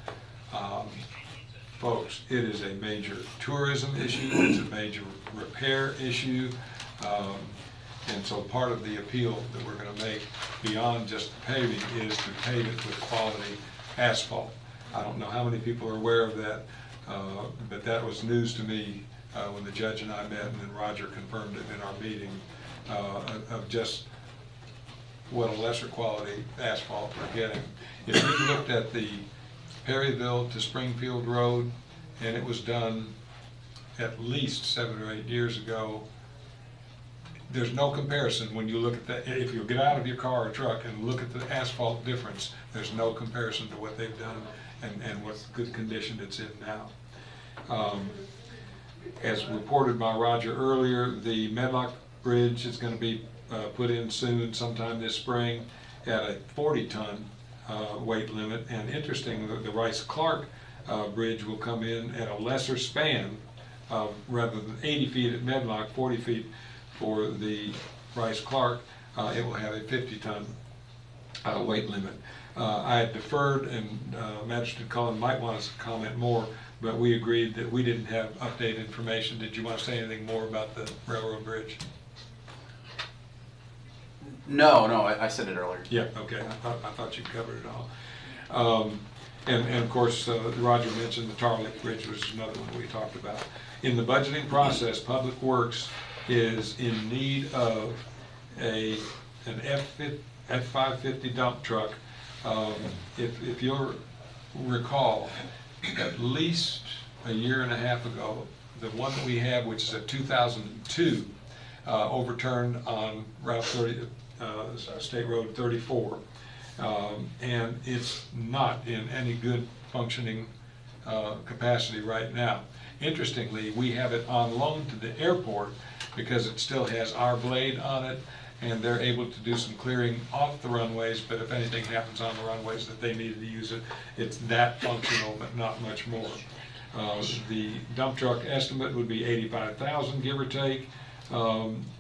Folks, it is a major tourism issue, it's a major repair issue. And so part of the appeal that we're gonna make beyond just paving is to pave it with quality asphalt. I don't know how many people are aware of that, but that was news to me when the judge and I met, and then Roger confirmed it in our meeting, of just what a lesser quality asphalt we're getting. If you looked at the Perryville to Springfield Road, and it was done at least 7 or 8 years ago, there's no comparison when you look at that. If you get out of your car or truck and look at the asphalt difference, there's no comparison to what they've done and what good condition it's in now. As reported by Roger earlier, the Medlock Bridge is going to be put in soon, sometime this spring, at a 40-ton weight limit. And interesting, the Rice-Clark Bridge will come in at a lesser span, rather than 80 feet at Medlock, 40 feet for the Rice-Clark. It will have a 50-ton weight limit. I had deferred, and Magistrate Cullen might want us to comment more, but we agreed that we didn't have updated information. Did you want to say anything more about the railroad bridge? No, I said it earlier. Yeah, okay, I thought you covered it all. And of course, Roger mentioned the Tar Lake Bridge, which is another one we talked about. In the budgeting process, Public Works is in need of an F-550 dump truck. If you'll recall, at least a year and a half ago, the one that we have, which is a 2002, overturned on Route 30, State Road 34, and it's not in any good functioning capacity right now. Interestingly, we have it on loan to the airport because it still has our blade on it, and they're able to do some clearing off the runways, but if anything happens on the runways that they needed to use it, it's that functional, but not much more. The dump truck estimate would be $85,000, give or take,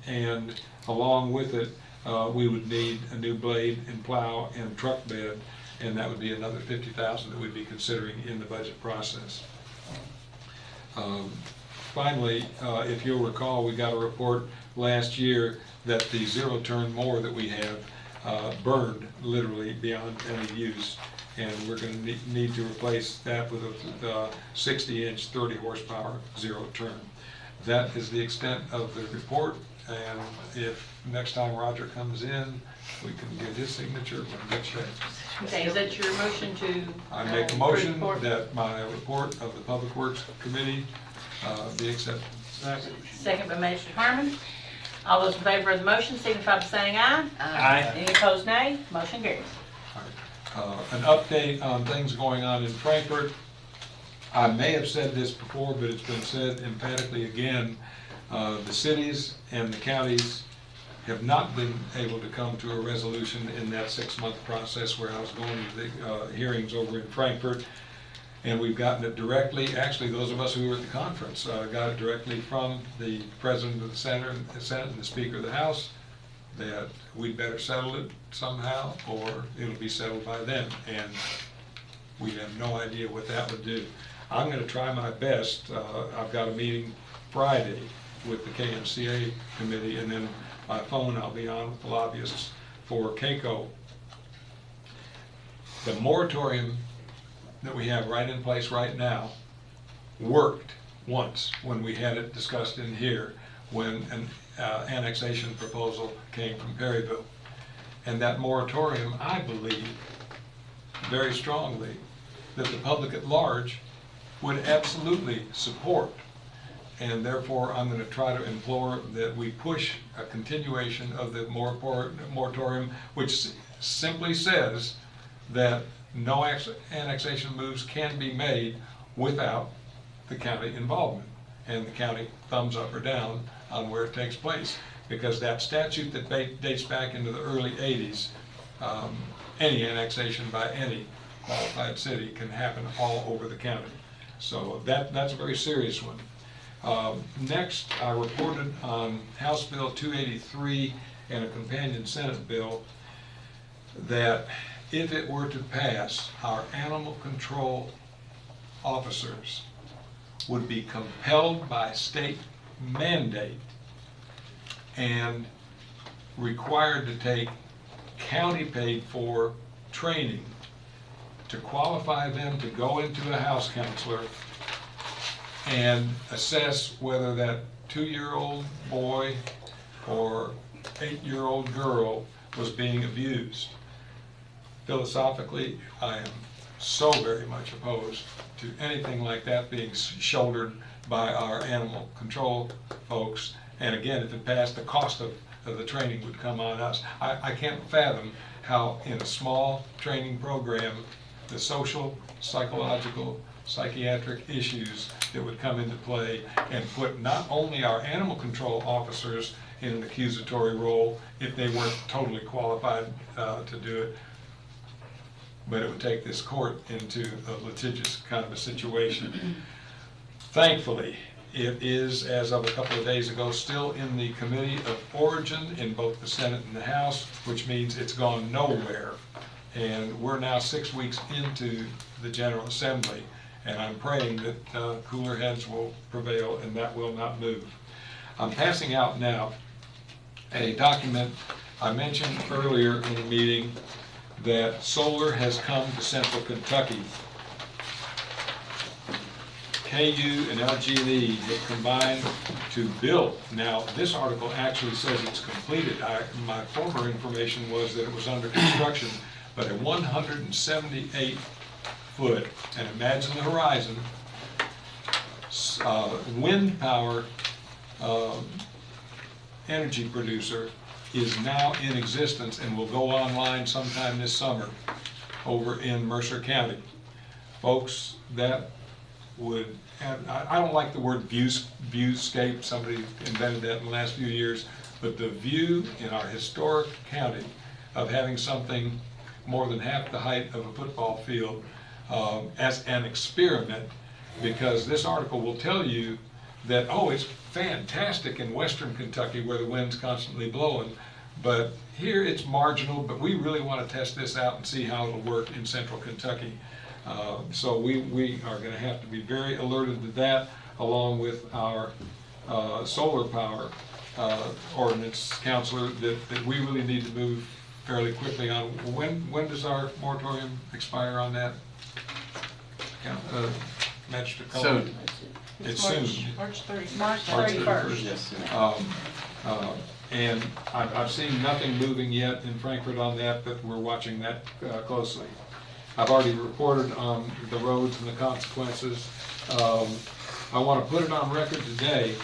and along with it, we would need a new blade and plow and truck bed, and that would be another $50,000 that we'd be considering in the budget process. Finally, if you'll recall, we got a report last year that the zero-turn mower that we have burned literally beyond any use, and we're going to need to replace that with a 60-inch, 30-horsepower zero-turn. That is the extent of the report, and if next time Roger comes in, we can get his signature, we're in good shape. Okay, is that your motion to? I make a motion that my report of the Public Works Committee be accepted. Second by Magistrate Harmon. All those in favor of the motion signify by saying aye. Aye. Any opposed, nay. Motion carries. An update on things going on in Frankfort. I may have said this before, but it's been said emphatically again. The cities and the counties have not been able to come to a resolution in that 6-month process where I was going to the hearings over in Frankfort. And we've gotten it directly, actually those of us who were at the conference got it directly from the President of the Senate and the Speaker of the House, that we'd better settle it somehow or it'll be settled by them. And we have no idea what that would do. I'm going to try my best. I've got a meeting Friday with the KMCA committee, and then by phone I'll be on with the lobbyists for KCO. The moratorium that we have right in place right now worked once when we had it discussed in here when an annexation proposal came from Perryville. And that moratorium, I believe very strongly that the public at large would absolutely support. And therefore, I'm going to try to implore that we push a continuation of the moratorium, which simply says that no annexation moves can be made without the county involvement and the county thumbs up or down on where it takes place. Because that statute that dates back into the early 80s, any annexation by any qualified city can happen all over the county. So that's a very serious one. Next, I reported on House Bill 283 and a companion Senate bill that if it were to pass, our animal control officers would be compelled by state mandate and required to take county paid for training to qualify them to go into a house counselor and assess whether that 2-year-old boy or 8-year-old girl was being abused. Philosophically, I am so very much opposed to anything like that being shouldered by our animal control folks. And again, if it passed, the cost of the training would come on us. I can't fathom how in a small training program, the social, psychological, psychiatric issues that would come into play and put not only our animal control officers in an accusatory role if they weren't totally qualified to do it, but it would take this court into a litigious kind of a situation. Thankfully, it is, as of a couple of days ago, still in the committee of origin in both the Senate and the House, which means it's gone nowhere. And we're now 6 weeks into the General Assembly, and I'm praying that cooler heads will prevail and that will not move. I'm passing out now a document. I mentioned earlier in the meeting that solar has come to central Kentucky. KU and LG&E have combined to build. Now, this article actually says it's completed. My former information was that it was under construction, but a 178 foot, and imagine the horizon, wind power energy producer is now in existence and will go online sometime this summer over in Mercer County. Folks, that would, and I don't like the word viewscape, somebody invented that in the last few years, but the view in our historic county of having something more than half the height of a football field as an experiment, because this article will tell you that, oh, it's fantastic in western Kentucky where the wind's constantly blowing, but here it's marginal, but we really want to test this out and see how it'll work in central Kentucky. So we are going to have to be very alerted to that, along with our solar power ordinance counselor, that we really need to move fairly quickly on. When does our moratorium expire on that? Magistrate. So it's soon. March 31st. Yes. And I've seen nothing moving yet in Frankfurt on that, but we're watching that closely. I've already reported on the roads and the consequences. I want to put it on record today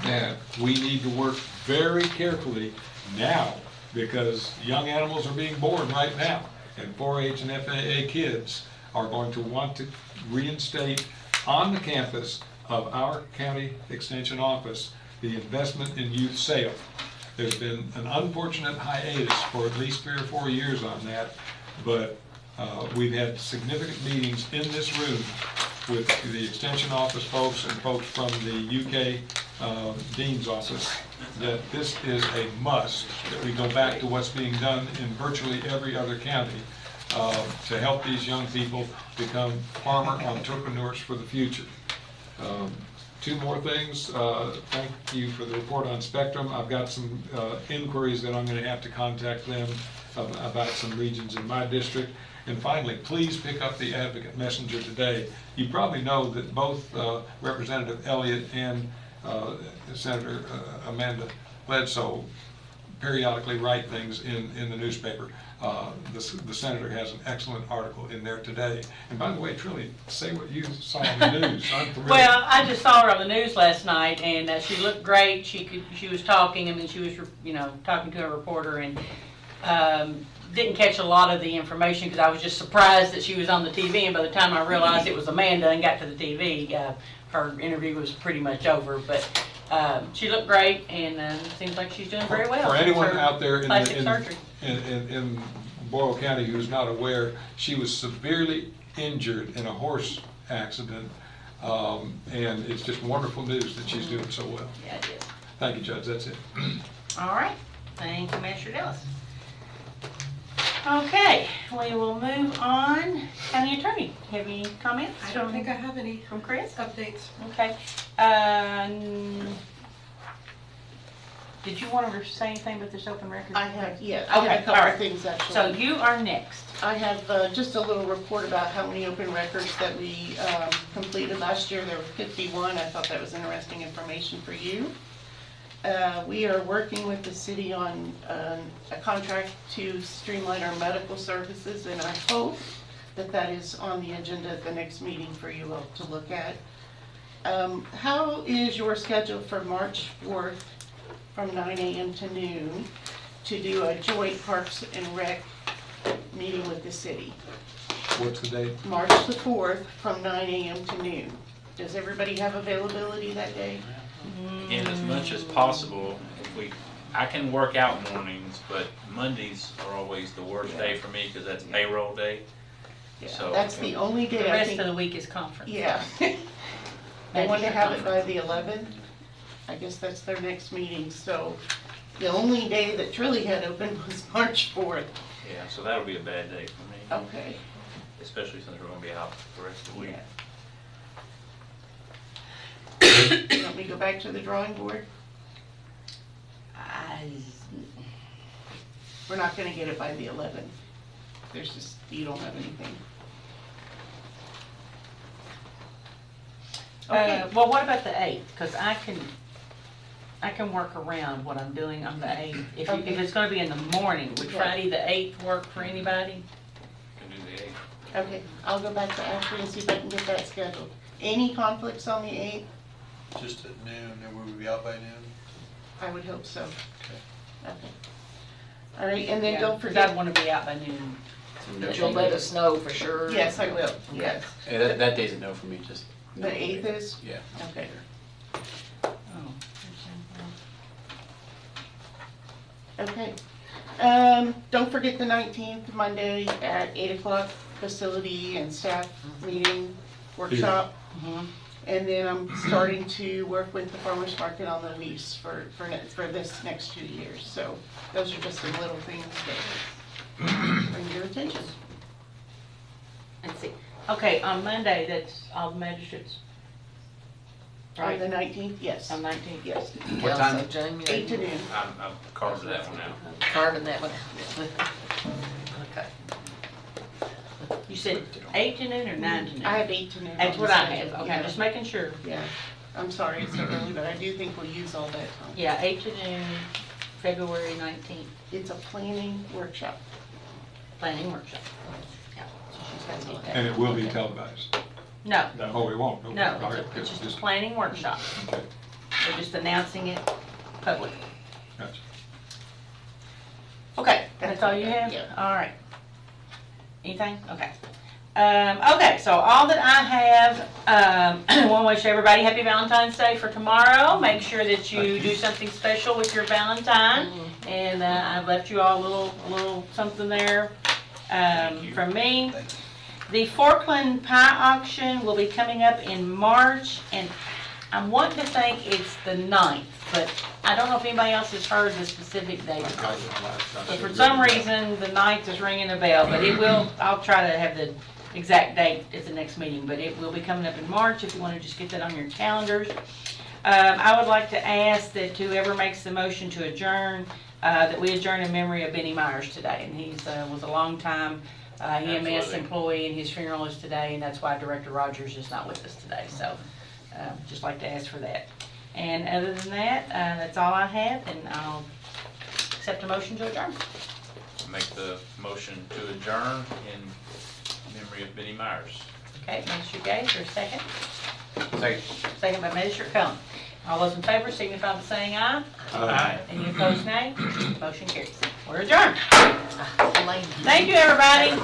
that we need to work very carefully now, because young animals are being born right now, and 4-H and FAA kids are going to want to reinstate on the campus of our county extension office the investment in youth sale. There's been an unfortunate hiatus for at least 3 or 4 years on that, but we've had significant meetings in this room with the extension office folks and folks from the UK Dean's office that this is a must, that we go back to what's being done in virtually every other county to help these young people become farmer entrepreneurs for the future. 2 more things. Thank you for the report on Spectrum. I've got some inquiries that I'm going to have to contact them about some regions in my district. And finally, please pick up the Advocate Messenger today. You probably know that both Representative Elliott and Senator Amanda Bledsoe periodically write things in the newspaper. The senator has an excellent article in there today. And by the way, Trilly, say what you saw on the news. Well, I just saw her on the news last night, and she looked great. She was talking. I mean, she was talking to a reporter, and didn't catch a lot of the information because I was just surprised that she was on the TV. And by the time I realized it was Amanda and got to the TV, her interview was pretty much over. But she looked great, and seems like she's doing very well. For anyone out there in in Boyle County who's not aware, she was severely injured in a horse accident, and it's just wonderful news that she's doing so well. Yeah, it is. Thank you, Judge. That's it. All right. Thank you, Magistrate Ellis. Okay, we will move on. County Attorney, have any comments? I don't think I have any from Chris. Updates. Okay. Did you want to say anything about this open record? I have, yeah, I have a Okay, couple all of right. things actually. So you are next. I have just a little report about how many open records that we completed last year. There were 51. I thought that was interesting information for you. We are working with the city on a contract to streamline our medical services, and I hope that that is on the agenda at the next meeting for you all to look at. How is your schedule for March 4th from 9 a.m. to noon to do a joint Parks and Rec meeting with the city? What's the date? March the 4th from 9 a.m. to noon. Does everybody have availability that day? In as much as possible, I can work out mornings, but Mondays are always the worst day for me because that's payroll day. So That's the only day The I rest think. of the week is conference. Yeah. They want to have it by the 11th. I guess that's their next meeting, so the only day that Trilly had open was March 4th. Yeah, so that'll be a bad day for me. Okay. Especially since we're gonna be out the rest of the week. You want me to go back to the drawing board? We're not gonna get it by the 11th. There's just, you don't have anything. Okay. Well, what about the 8th? Because I can work around what I'm doing on the 8th. If it's going to be in the morning, would Okay. Friday the 8th work for anybody? Can do the 8th. Okay, I'll go back to Ashley and see if I can get that scheduled. Any conflicts on the 8th? Just at noon, and will we be out by noon? I would hope so. Okay. Okay. All right, and then Yeah, don't 'cause forget. I'd want to be out by noon. But you'll let us know for sure. Yes, I will, yes. Yeah, that day's a no for me, just. The 8th is? Yeah. Okay. Okay. Don't forget the 19th, Monday at 8 o'clock, facility and staff meeting, workshop. And then I'm starting to work with the farmer's market on the lease for this next 2 years. So those are just some little things that bring your attention. Let's see. Okay, on Monday, that's all the magistrates. On the 19th, yes. On 19th? Yes. What time? 8 to noon. I'm carving that one out. Carving that one. Okay. You said 8 to noon or 9 to noon? I have 8 to noon. That's on what the I schedule, have. Okay, I'm yeah. just making sure. Yeah, I'm sorry it's so early, but I do think we'll use all that time. Yeah, 8 to noon, February 19th. It's a planning workshop. Planning workshop. Yeah. So she's got to get that. And it will be televised? No. Oh, it won't? Okay. No, All right. it's just a planning workshop. Okay, We're just announcing it public. gotcha. Okay, that's all you have? Yeah. All right. Anything? Okay. Okay, so all that I have, want to wish everybody happy Valentine's Day for tomorrow. Make sure that you do something special with your Valentine. And I've left you all a little something there from me. The Forkland Pie Auction will be coming up in March, and I'm wanting to think it's the 9th, but I don't know if anybody else has heard the specific date. But for some reason, the 9th is ringing a bell, but it will, I'll try to have the exact date at the next meeting, but it will be coming up in March if you want to just get that on your calendars. I would like to ask that whoever makes the motion to adjourn, that we adjourn in memory of Benny Myers today, and he's was a long time EMS Absolutely. employee, and his funeral is today, and that's why Director Rogers is not with us today, so just like to ask for that. And other than that, that's all I have, and I'll accept a motion to adjourn. Make the motion to adjourn in memory of Benny Myers. Okay, Magistrate Gates, or second? Second. Second by Magistrate Cohen. All those in favor signify by saying aye. Aye. Any opposed, nay? Motion carries. We're adjourned. Thank you, everybody.